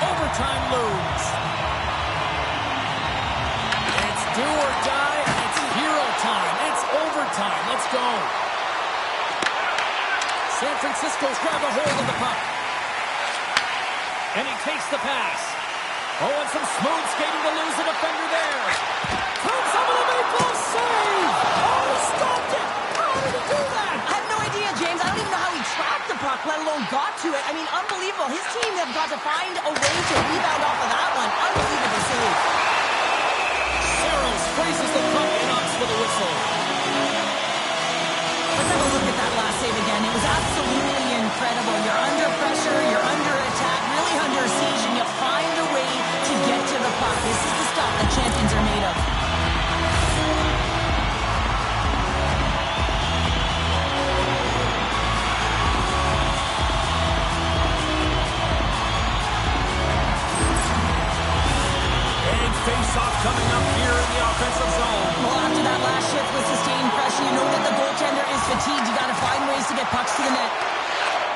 Overtime looms. It's do or die. It's hero time. It's overtime. Let's go. San Francisco's grabbed a hold of the puck. And he takes the pass. Oh, and some smooth skating to lose a defender there. Comes up with a maple save. Oh, stopped it. How did he do that? I have no idea, James. I don't even know how he tracked the puck, let alone got to it. I mean, unbelievable. His team have got to find a way to rebound off of that one. Unbelievable save. Saros freezes the puck and opts for the whistle. Let's have a look at that last save again. It was absolutely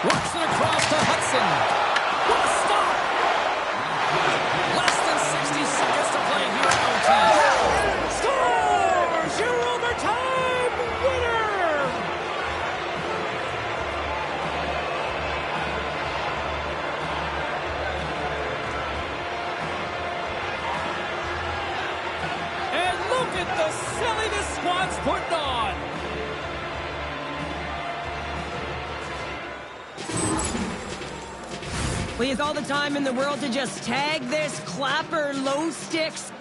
Works it across to Hudson. What a stop! Less than 60 seconds to play here at OT. Scores! Your overtime winner! And look at the silliness squad's putting on. Well, he has all the time in the world to just tag this Clapper low sticks